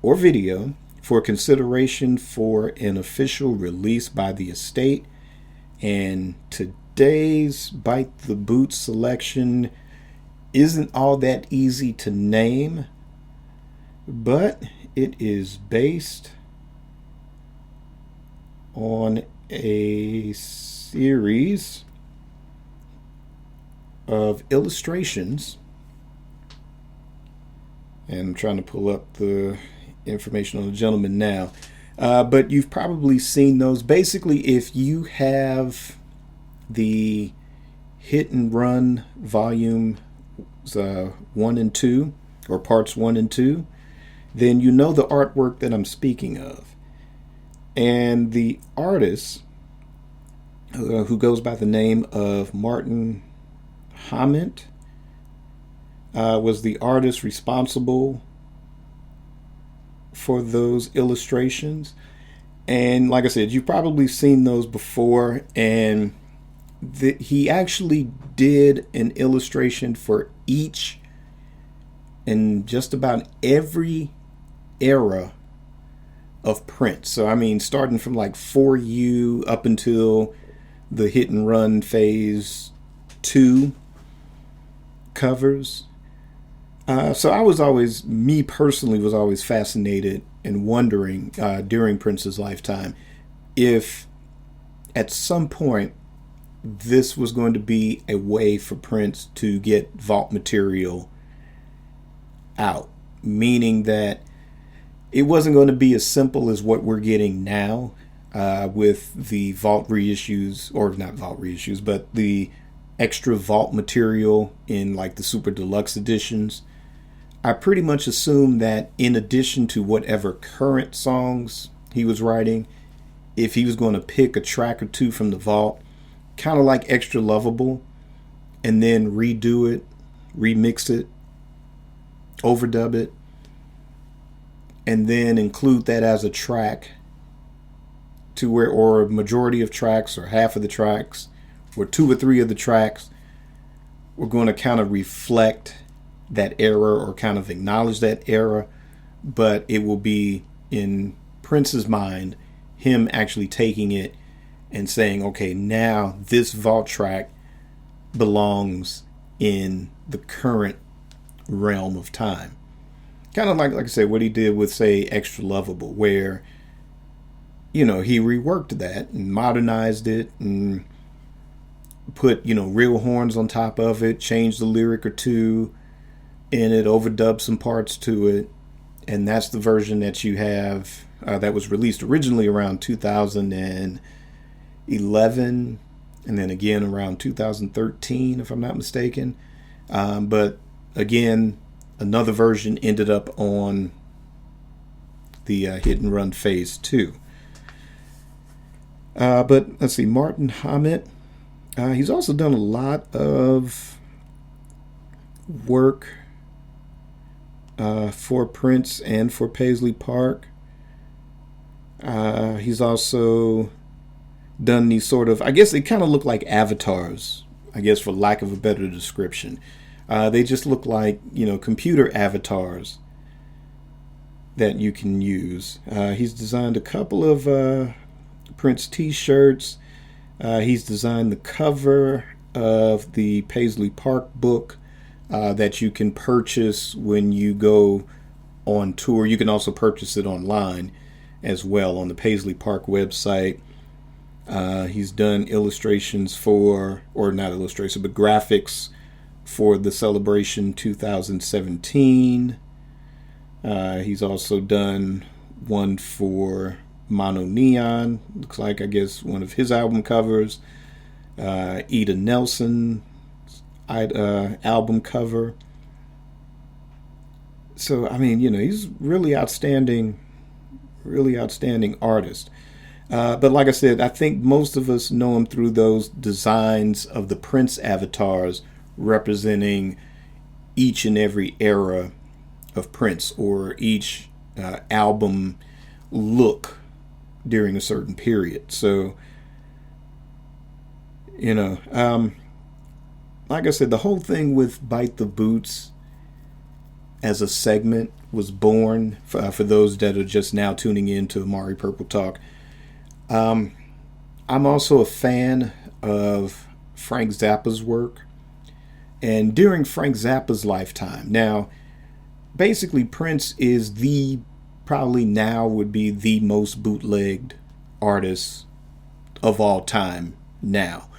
A: or video for consideration for an official release by the estate. And today's Bite the Boot selection isn't all that easy to name, but it is based on a series of illustrations. And I'm trying to pull up the information on the gentleman now. But you've probably seen those. Basically, if you have the Hit and Run volume 1 and 2, or parts 1 and 2, then you know the artwork that I'm speaking of. And the artist, who goes by the name of Martin Hament, was the artist responsible for those illustrations. And like I said, you've probably seen those before. And he actually did an illustration for each and just about every era of Prince. So, I mean, starting from like For You up until the Hit and Run Phase 2 covers. So I was always, me personally, was always fascinated and wondering during Prince's lifetime if at some point this was going to be a way for Prince to get vault material out, meaning that it wasn't going to be as simple as what we're getting now with the vault reissues, or not vault reissues, but the extra vault material in like the super deluxe editions. I pretty much assumed that in addition to whatever current songs he was writing, if he was going to pick a track or two from the vault, kind of like Extra Lovable, and then redo it, remix it, overdub it, and then include that as a track to where, or a majority of tracks, or half of the tracks, or 2 or 3 of the tracks, we're going to kind of reflect that era or kind of acknowledge that era, but it will be in Prince's mind, him actually taking it and saying, okay, now this vault track belongs in the current realm of time. Kind of like I said, what he did with, say, Extra Lovable, where, you know, he reworked that and modernized it and put, you know, real horns on top of it, changed the lyric or two in it, overdubbed some parts to it, and that's the version that you have that was released originally around 2011, and then again around 2013, if I'm not mistaken. But again, another version ended up on the Hit and Run Phase 2. But let's see, Martin Hammett. He's also done a lot of work for Prince and for Paisley Park. He's also done these sort of, I guess they kind of look like avatars, I guess, for lack of a better description. They just look like, you know, computer avatars that you can use. He's designed a couple of Prince t-shirts. He's designed the cover of the Paisley Park book that you can purchase when you go on tour. You can also purchase it online as well on the Paisley Park website. He's done illustrations for, or not illustrations, but graphics for the Celebration 2017. He's also done one for Mono Neon, looks like, I guess, one of his album covers. Ida Nelson album cover. So, I mean, you know, he's really outstanding artist. But like I said, I think most of us know him through those designs of the Prince avatars representing each and every era of Prince, or each album look during a certain period. So, you know, like I said, the whole thing with Bite the Boots as a segment was born, for those that are just now tuning in to Amari Purple Talk. I'm also a fan of Frank Zappa's work. And during Frank Zappa's lifetime, now, basically Prince is probably now would be the most bootlegged artist of all time now.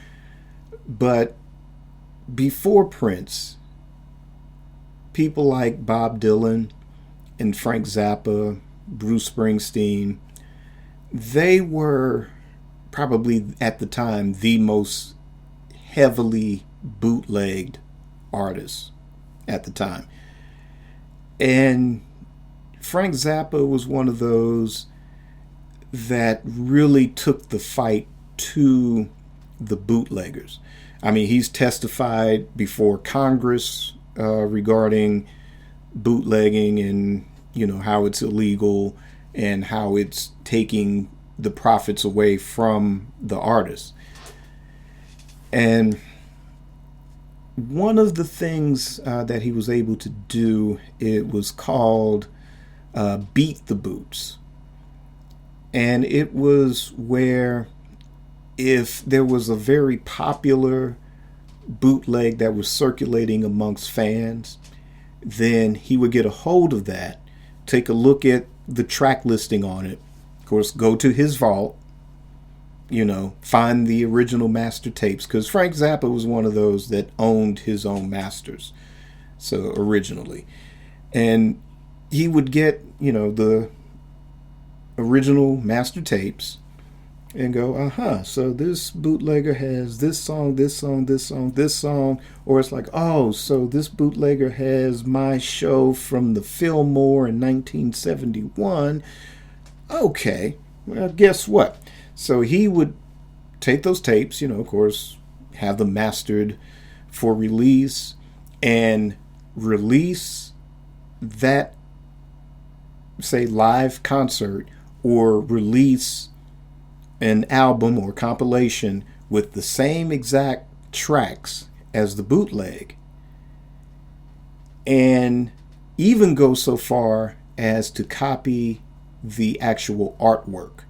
A: But before Prince, people like Bob Dylan and Frank Zappa, Bruce Springsteen, they were probably at the time the most heavily bootlegged artists at the time. And Frank Zappa was one of those that really took the fight to the bootleggers. I mean, he's testified before Congress regarding bootlegging and, how it's illegal and how it's taking the profits away from the artist. And one of the things that he was able to do, it was called Beat the Boots. And it was where if there was a very popular bootleg that was circulating amongst fans, then he would get a hold of that, take a look at the track listing on it, of course, go to his vault, find the original master tapes, because Frank Zappa was one of those that owned his own masters, so originally. And he would get, the original master tapes and go, so this bootlegger has this song, this song, this song, this song. Or it's like, oh, so this bootlegger has my show from the Fillmore in 1971. Okay, well, guess what? So he would take those tapes, of course, have them mastered for release, and release that, say, live concert, or release an album or compilation with the same exact tracks as the bootleg, and even go so far as to copy the actual artwork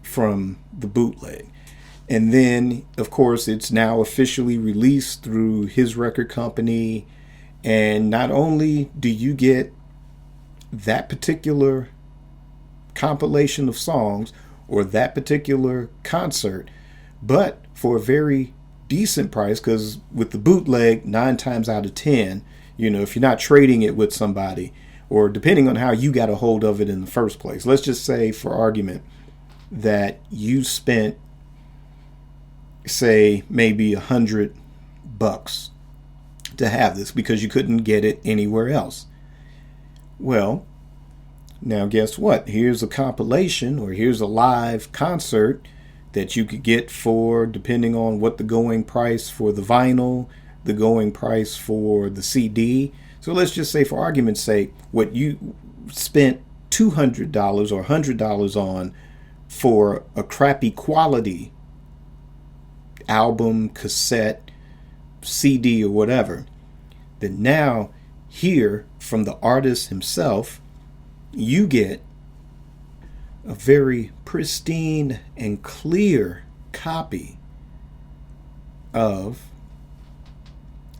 A: from the bootleg. And then, of course, it's now officially released through his record company, and not only do you get that particular compilation of songs or that particular concert, but for a very decent price, because with the bootleg, 9 times out of 10, if you're not trading it with somebody, or depending on how you got a hold of it in the first place, let's just say, for argument, that you spent, say, maybe $100 to have this because you couldn't get it anywhere else. Well, now guess what? Here's a compilation, or here's a live concert that you could get for, depending on what the going price for the vinyl, the going price for the CD. So let's just say, for argument's sake, what you spent $200 or $100 on for a crappy quality album, cassette, CD, or whatever, then now here from the artist himself, you get a very pristine and clear copy of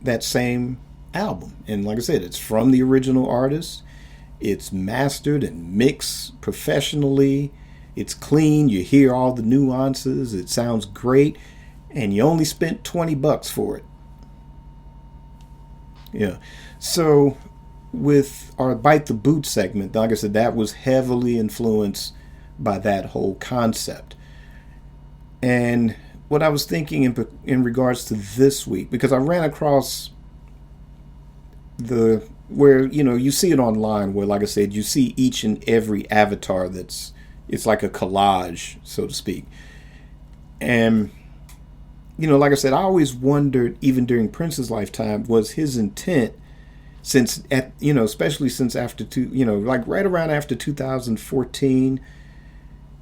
A: that same album. And like I said, it's from the original artist. It's mastered and mixed professionally. It's clean. You hear all the nuances. It sounds great. And you only spent $20 for it. Yeah. So with our Bite the Boot segment, like I said, that was heavily influenced by that whole concept. And what I was thinking in regards to this week, because I ran across where you see it online, where, like I said, you see each and every avatar it's like a collage, so to speak. And like I said, I always wondered, even during Prince's lifetime, was his intent, since especially since after like right around after 2014,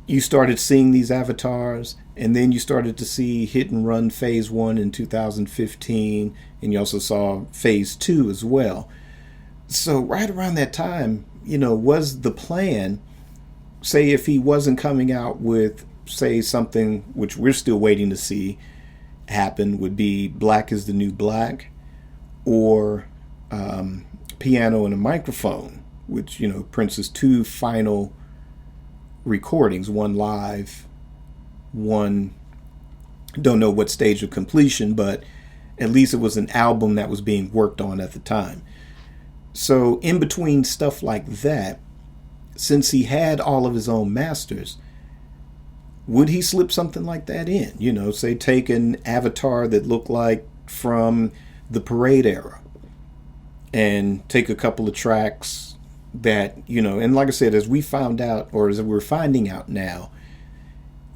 A: you started seeing these avatars, and then you started to see Hit and Run Phase 1 in 2015, and you also saw Phase 2 as well. So right around that time, was the plan, say, if he wasn't coming out with, say, something which we're still waiting to see happen, would be Black is the New Black, or Piano and a Microphone, which, Prince's 2 final recordings, one live, one don't know what stage of completion, but at least it was an album that was being worked on at the time. So in between stuff like that, since he had all of his own masters, would he slip something like that in? Say, take an avatar that looked like from the Parade era, and take a couple of tracks that, and like I said, as we found out, or as we're finding out now,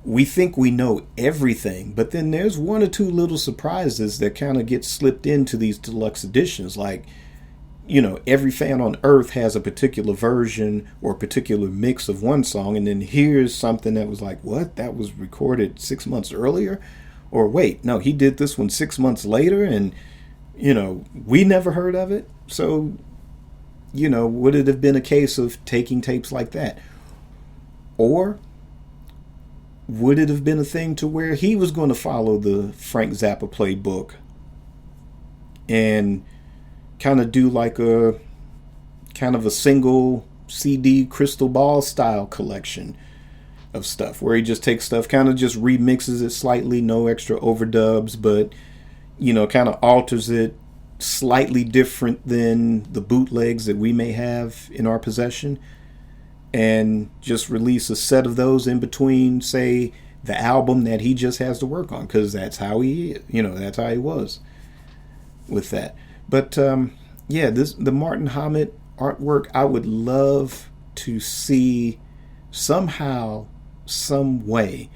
A: we think we know everything, but then there's one or two little surprises that kind of get slipped into these deluxe editions. Like, every fan on earth has a particular version or a particular mix of one song, and then here's something that was like, what? That was recorded 6 months earlier? Or wait, no, he did this one 6 months later, and, we never heard of it. So, would it have been a case of taking tapes like that? Or would it have been a thing to where he was going to follow the Frank Zappa playbook and kind of do like a kind of a single CD crystal ball style collection of stuff where he just takes stuff, kind of just remixes it slightly, no extra overdubs, but kind of alters it slightly different than the bootlegs that we may have in our possession, and just release a set of those in between, say, the album that he just has to work on, because that's how he is. That's how he was with that. But the Martin Hammett artwork, I would love to see somehow, some way.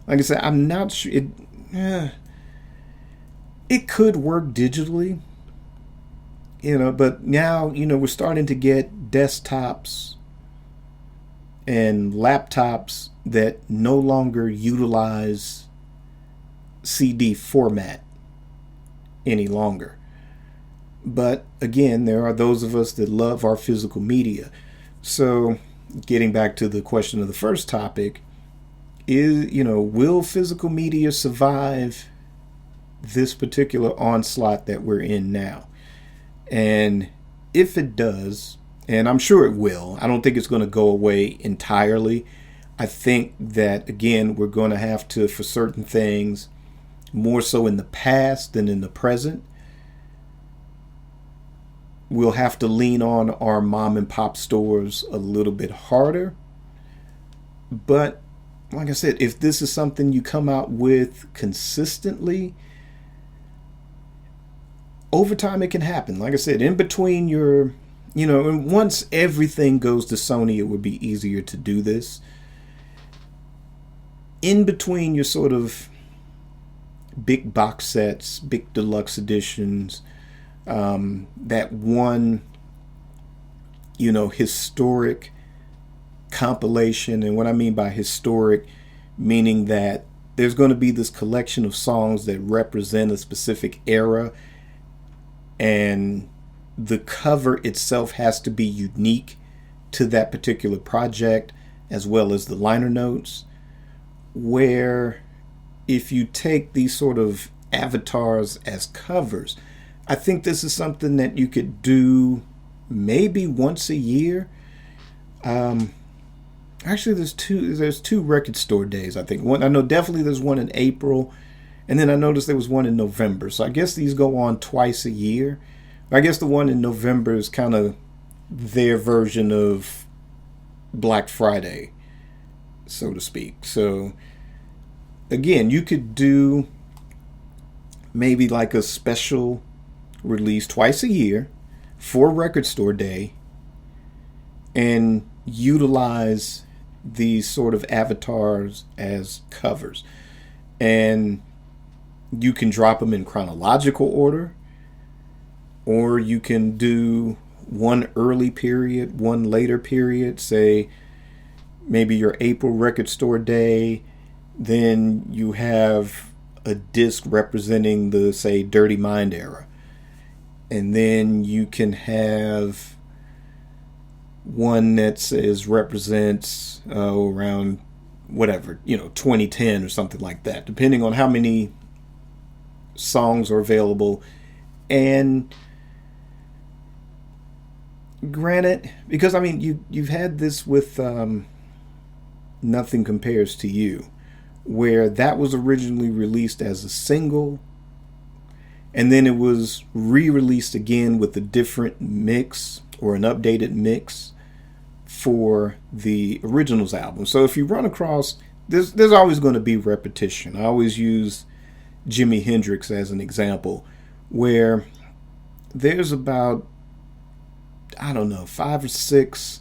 A: Like I said, I'm not sure it could work digitally, but now we're starting to get desktops and laptops that no longer utilize CD format any longer. But again, there are those of us that love our physical media. So getting back to the question of the first topic is, will physical media survive this particular onslaught that we're in now? And if it does, and I'm sure it will, I don't think it's going to go away entirely. I think that, again, we're going to have to, for certain things, more so in the past than in the present, we'll have to lean on our mom and pop stores a little bit harder. But like I said, if this is something you come out with consistently, over time it can happen. Like I said, in between your, and once everything goes to Sony, it would be easier to do this. In between your sort of big box sets, big deluxe editions, that one, historic compilation. And what I mean by historic, meaning that there's going to be this collection of songs that represent a specific era, and the cover itself has to be unique to that particular project, as well as the liner notes, where if you take these sort of avatars as covers, I think this is something that you could do maybe once a year. Actually, there's two record store days, I think. One, I know definitely there's one in April, and then I noticed there was one in November. So I guess these go on twice a year. I guess the one in November is kind of their version of Black Friday, so to speak. So again, you could do maybe like a special release twice a year for Record Store Day and utilize these sort of avatars as covers. And you can drop them in chronological order, or you can do one early period, one later period, say maybe your April Record Store Day, then you have a disc representing the, say, Dirty Mind era. And then you can have one that says represents around whatever, 2010 or something like that, depending on how many songs are available. And granted, because you've had this with Nothing Compares to You, where that was originally released as a single, and then it was re-released again with a different mix or an updated mix for the originals album. So if you run across, there's always going to be repetition. I always use Jimi Hendrix as an example, where there's about, 5 or 6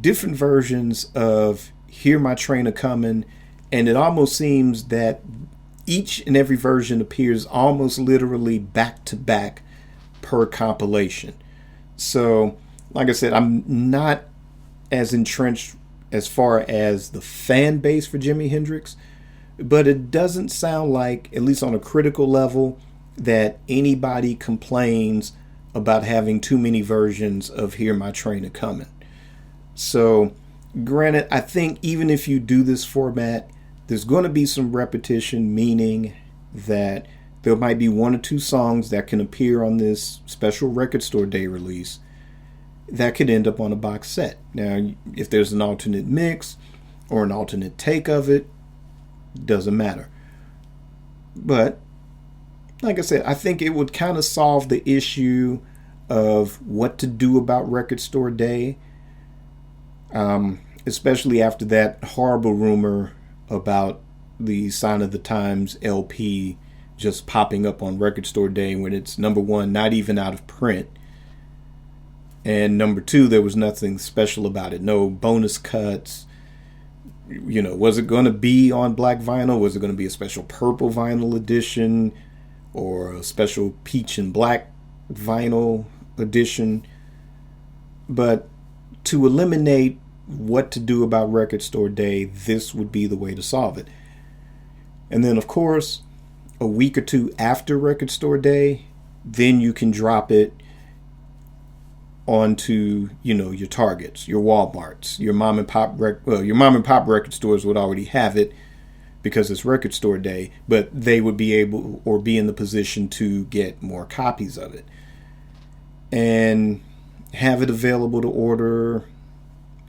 A: different versions of Hear My Train A Comin', And it almost seems that each and every version appears almost literally back to back per compilation. So, like I said, I'm not as entrenched as far as the fan base for Jimi Hendrix, but it doesn't sound like, at least on a critical level, that anybody complains about having too many versions of Hear My Train A Comin'. So, granted, I think even if you do this format, there's going to be some repetition, meaning that there might be one or two songs that can appear on this special Record Store Day release that could end up on a box set. Now, if there's an alternate mix or an alternate take of it, doesn't matter. But, like I said, I think it would kind of solve the issue of what to do about Record Store Day, especially after that horrible rumor about the Sign of the Times LP just popping up on Record Store Day when it's, number one, not even out of print. And number two, there was nothing special about it. No bonus cuts. You know, was it going to be on black vinyl? Was it going to be a special purple vinyl edition or a special peach and black vinyl edition? But to eliminate what to do about Record Store Day, this would be the way to solve it. And then, of course, a week or two after Record Store Day, then you can drop it onto, you know, your Targets, your Walmarts, your mom and pop record stores would already have it because it's Record Store Day, but they would be able or be in the position to get more copies of it and have it available to order,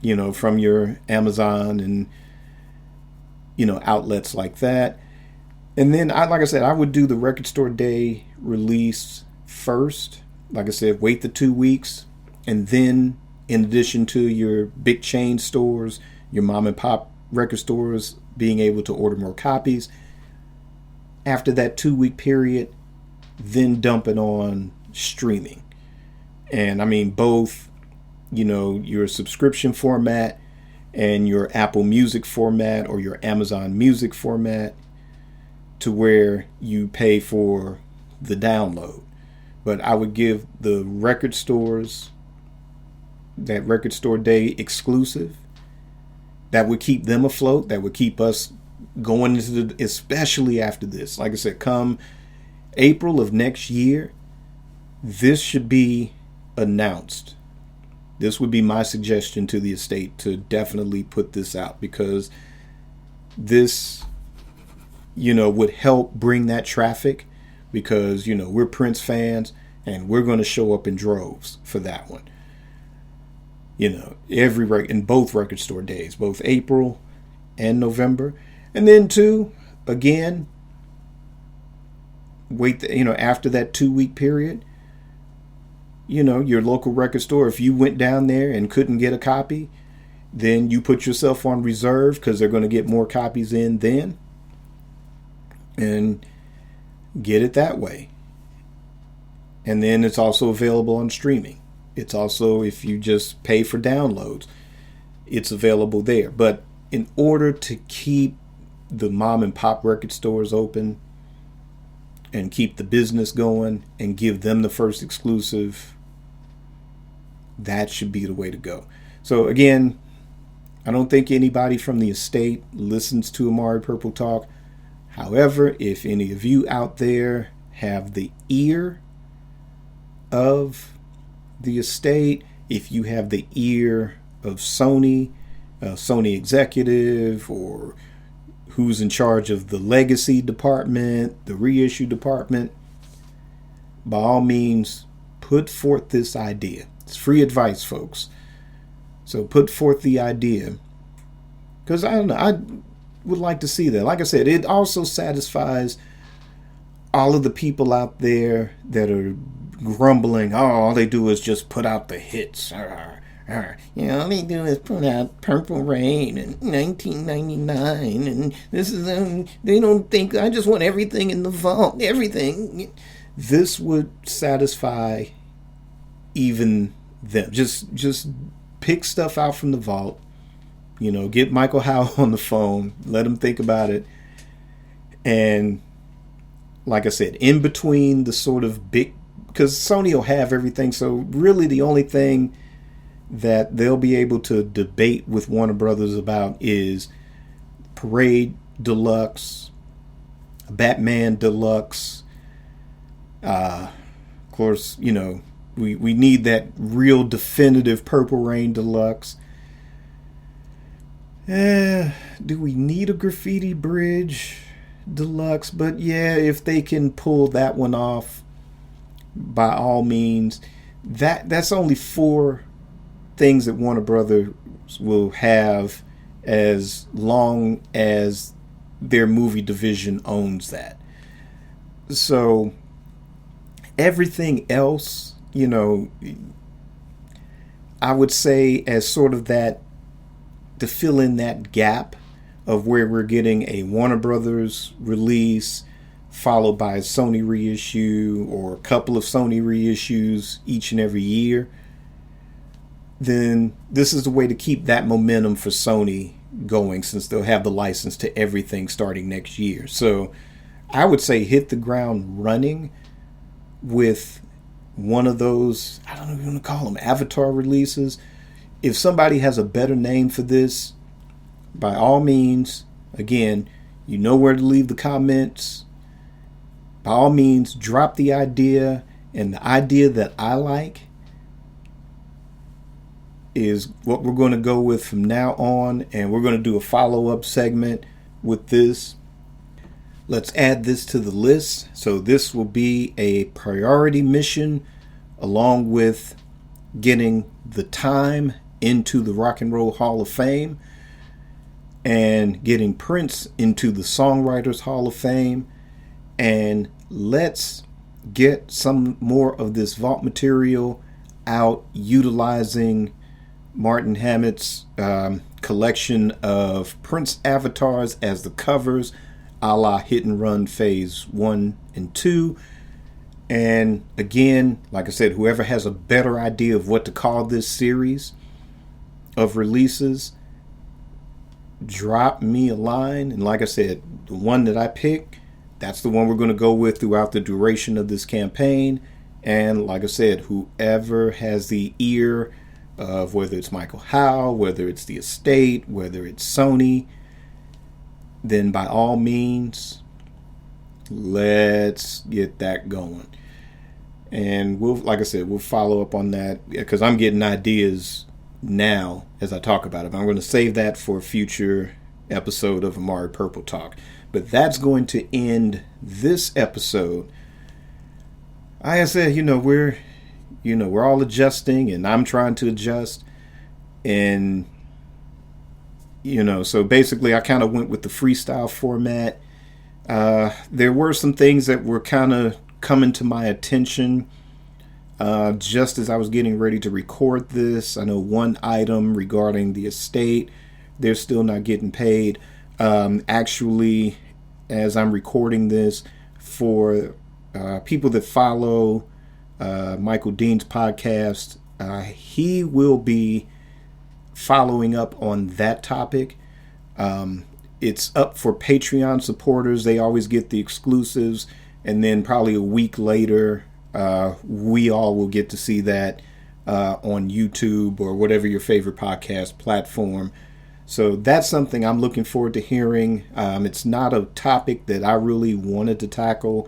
A: you know, from your Amazon and, you know, outlets like that. And then, like I said, I would do the Record Store Day release first. Like I said, wait the 2 weeks. And then, in addition to your big chain stores, your mom and pop record stores being able to order more copies, after that 2 week period, then dump it on streaming. And I mean, both, you know, your subscription format and your Apple Music format or your Amazon Music format, to where you pay for the download. But I would give the record stores that Record Store Day exclusive. That would keep them afloat. That would keep us going into especially after this. Like I said, come April of next year, this should be announced. This would be my suggestion to the estate, to definitely put this out, because this, you know, would help bring that traffic, because, you know, we're Prince fans and we're going to show up in droves for that one. You know, in both Record Store Days, both April and November. And then too, again, wait, after that 2 week period, you know, your local record store, if you went down there and couldn't get a copy, then you put yourself on reserve, because they're going to get more copies in then, and get it that way. And then it's also available on streaming. It's also, if you just pay for downloads, it's available there. But in order to keep the mom and pop record stores open and keep the business going and give them the first exclusive, that should be the way to go. So again, I don't think anybody from the estate listens to Amari Purple Talk. However, if any of you out there have the ear of the estate, if you have the ear of Sony executive, or who's in charge of the legacy department, the reissue department, by all means, put forth this idea. It's free advice, folks. So put forth the idea, because I don't know, I would like to see that. Like I said, it also satisfies all of the people out there that are grumbling, all they do is just put out the hits. You know, all they do is put out Purple Rain in 1999, and this is, they don't think, I just want everything in the vault, everything. This would satisfy even them. Just pick stuff out from the vault, Get Michael Howe on the phone, let him think about it. And like I said, in between the sort of big, because Sony will have everything. So really the only thing that they'll be able to debate with Warner Brothers about is Parade Deluxe, Batman Deluxe. Of course, we need that real definitive Purple Rain Deluxe. Do we need a Graffiti Bridge Deluxe? But yeah, if they can pull that one off, by all means. That's only 4 things that Warner Brothers will have as long as their movie division owns that. So everything else, I would say as sort of that, to fill in that gap of where we're getting a Warner Brothers release followed by a Sony reissue or a couple of Sony reissues each and every year, then this is the way to keep that momentum for Sony going, since they'll have the license to everything starting next year. So I would say hit the ground running with one of those, I don't even want to call them Avatar releases. If somebody has a better name for this, by all means, again, you know where to leave the comments. By all means, drop the idea. And the idea that I like is what we're going to go with from now on. And we're going to do a follow-up segment with this. Let's add this to the list. So this will be a priority mission, along with getting the time into the Rock and Roll Hall of Fame and getting Prince into the Songwriters Hall of Fame. And let's get some more of this vault material out, utilizing Martin Hammett's collection of Prince avatars as the covers, a la Hit and Run Phase 1 and 2. And again, like I said, whoever has a better idea of what to call this series of releases, drop me a line. And like I said, the one that I pick, that's the one we're going to go with throughout the duration of this campaign. And like I said, whoever has the ear of whether it's Michael Howe, whether it's the estate, whether it's Sony, then by all means, let's get that going. And we'll, like I said, we'll follow up on that, because I'm getting ideas now as I talk about it. I'm going to save that for a future episode of Amari Purple Talk. But that's going to end this episode. Like I said, we're all adjusting, and I'm trying to adjust. And so basically I kind of went with the freestyle format. There were some things that were kind of coming to my attention just as I was getting ready to record this. I know one item regarding the estate, they're still not getting paid. Actually, as I'm recording this, for people that follow Michael Dean's podcast, he will be following up on that topic. It's up for Patreon supporters. They always get the exclusives, and then probably a week later, we all will get to see that on YouTube or whatever your favorite podcast platform. So that's something I'm looking forward to hearing. It's not a topic that I really wanted to tackle.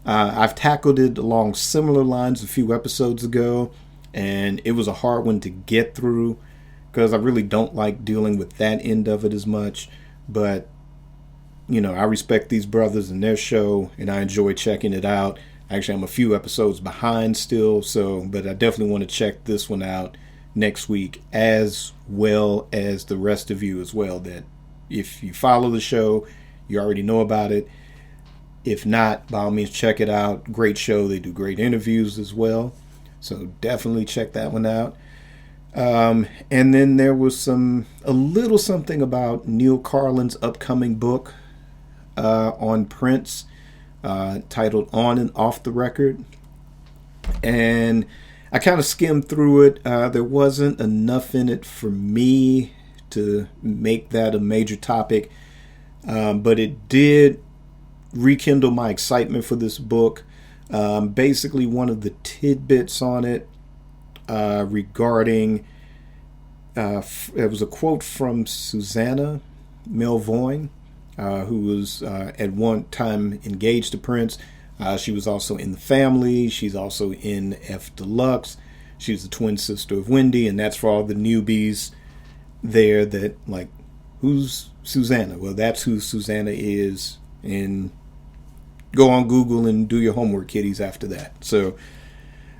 A: I've tackled it along similar lines a few episodes ago, and it was a hard one to get through because I really don't like dealing with that end of it as much. But, I respect these brothers and their show, and I enjoy checking it out. Actually, I'm a few episodes behind still, but I definitely want to check this one out next week, as well as the rest of you as well. That if you follow the show, you already know about it. If not, by all means, check it out. Great show. They do great interviews as well. So definitely check that one out. And then there was a little something about Neil Carlin's upcoming book on Prince, titled On and Off the Record. And I kind of skimmed through it. There wasn't enough in it for me to make that a major topic, but it did rekindle my excitement for this book. Basically, one of the tidbits on it regarding it was a quote from Susanna Melvoin, who was at one time engaged to Prince. She was also in The Family. She's also in F Deluxe. She's the twin sister of Wendy, and that's for all the newbies there that, like, who's Susanna? Well, that's who Susanna is, and go on Google and do your homework, kiddies, after that. So,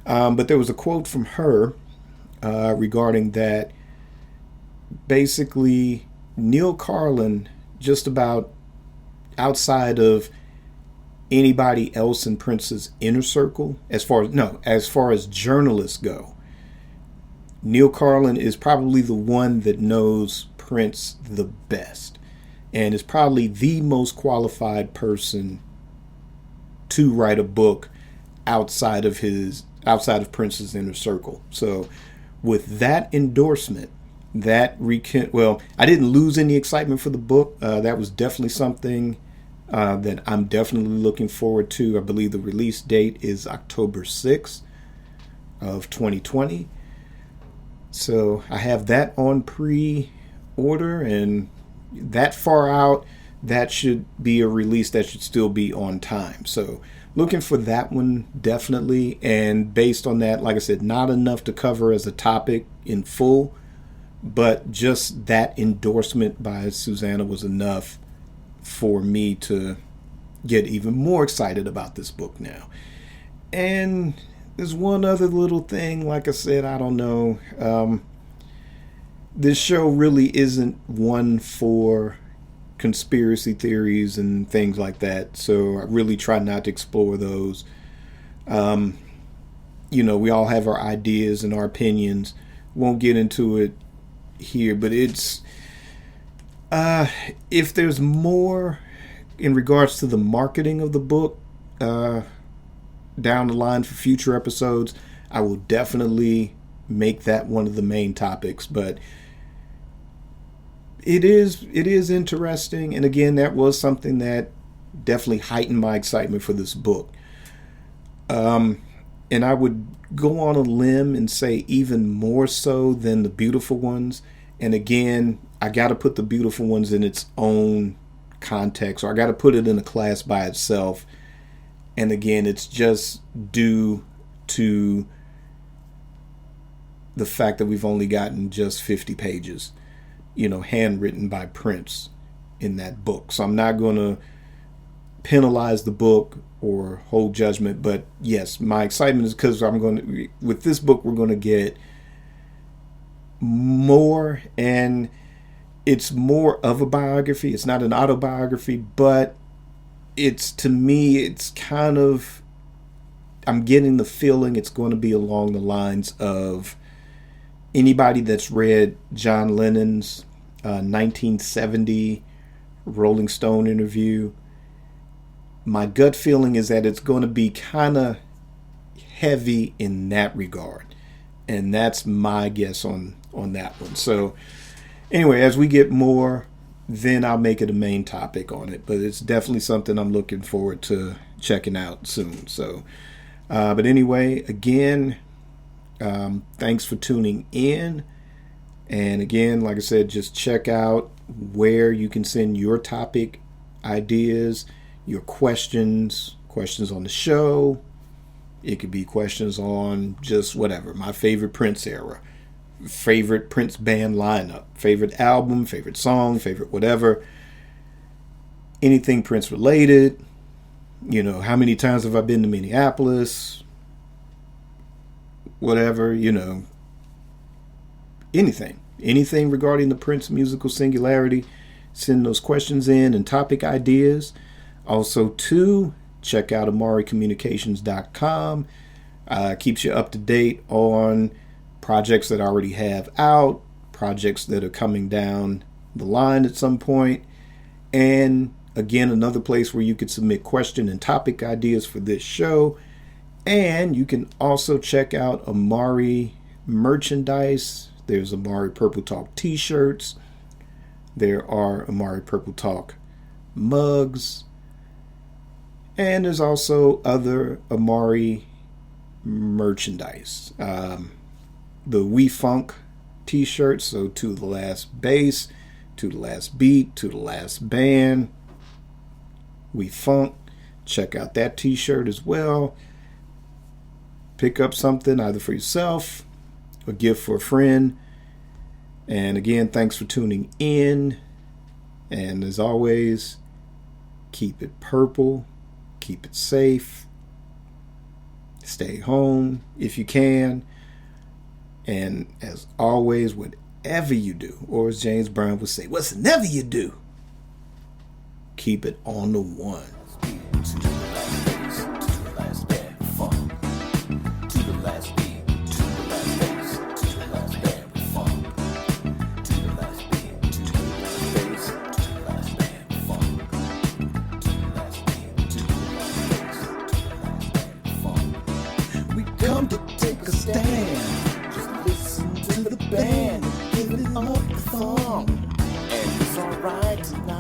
A: but there was a quote from her regarding that. Basically, Neil Carlin, just about outside of anybody else in Prince's inner circle, as far as journalists go, Neil Carlin is probably the one that knows Prince the best, and is probably the most qualified person to write a book outside of Prince's inner circle. So, with that endorsement, I didn't lose any excitement for the book. That was definitely something that I'm definitely looking forward to. I believe the release date is October 6th of 2020. So I have that on pre-order, and that far out, that should be a release that should still be on time. So looking for that one definitely. And based on that, like I said, not enough to cover as a topic in full, but just that endorsement by Susanna was enough for me to get even more excited about this book now. And there's one other little thing, like I said, I don't know. This show really isn't one for conspiracy theories and things like that, so I really try not to explore those. We all have our ideas and our opinions. Won't get into it here, but it's if there's more in regards to the marketing of the book down the line for future episodes, I will definitely make that one of the main topics. But it is interesting, and again, that was something that definitely heightened my excitement for this book. And I would go on a limb and say even more so than The Beautiful Ones. And again, I got to put The Beautiful Ones in its own context, or I got to put it in a class by itself. And again, it's just due to the fact that we've only gotten just 50 pages, handwritten by Prince in that book. So I'm not going to penalize the book or hold judgment, but yes, my excitement is because with this book, we're going to get more, and it's more of a biography. It's not an autobiography, but to me, it's kind of, I'm getting the feeling it's going to be along the lines of anybody that's read John Lennon's 1970 Rolling Stone interview. My gut feeling is that it's going to be kind of heavy in that regard. And that's my guess on that one. So anyway, as we get more, then I'll make it a main topic on it. But it's definitely something I'm looking forward to checking out soon. So, but anyway, again, thanks for tuning in. And again, like I said, just check out where you can send your topic ideas, your questions on the show. It could be questions on just whatever. My favorite Prince era, favorite Prince band lineup, favorite album, favorite song, favorite whatever. Anything Prince related. How many times have I been to Minneapolis? Whatever, anything regarding the Prince musical singularity. Send those questions in and topic ideas. Also, too, check out AmariCommunications.com. Keeps you up to date on projects that I already have out, projects that are coming down the line at some point. And again, another place where you could submit question and topic ideas for this show. And you can also check out Amari merchandise. There's Amari Purple Talk t-shirts. there are Amari Purple Talk mugs, and there's also other Amari merchandise. The We Funk t-shirts, so to the last bass, to the last beat, to the last band, We Funk. Check out that t-shirt as well. Pick up something either for yourself, a gift for a friend. And again, thanks for tuning in. And as always, keep it purple, keep it safe, stay home if you can. And as always, whatever you do, or as James Brown would say, whatsoever you do, keep it on the one.
B: Come to take a stand. Just listen to the band, give it up the song. And it's alright tonight.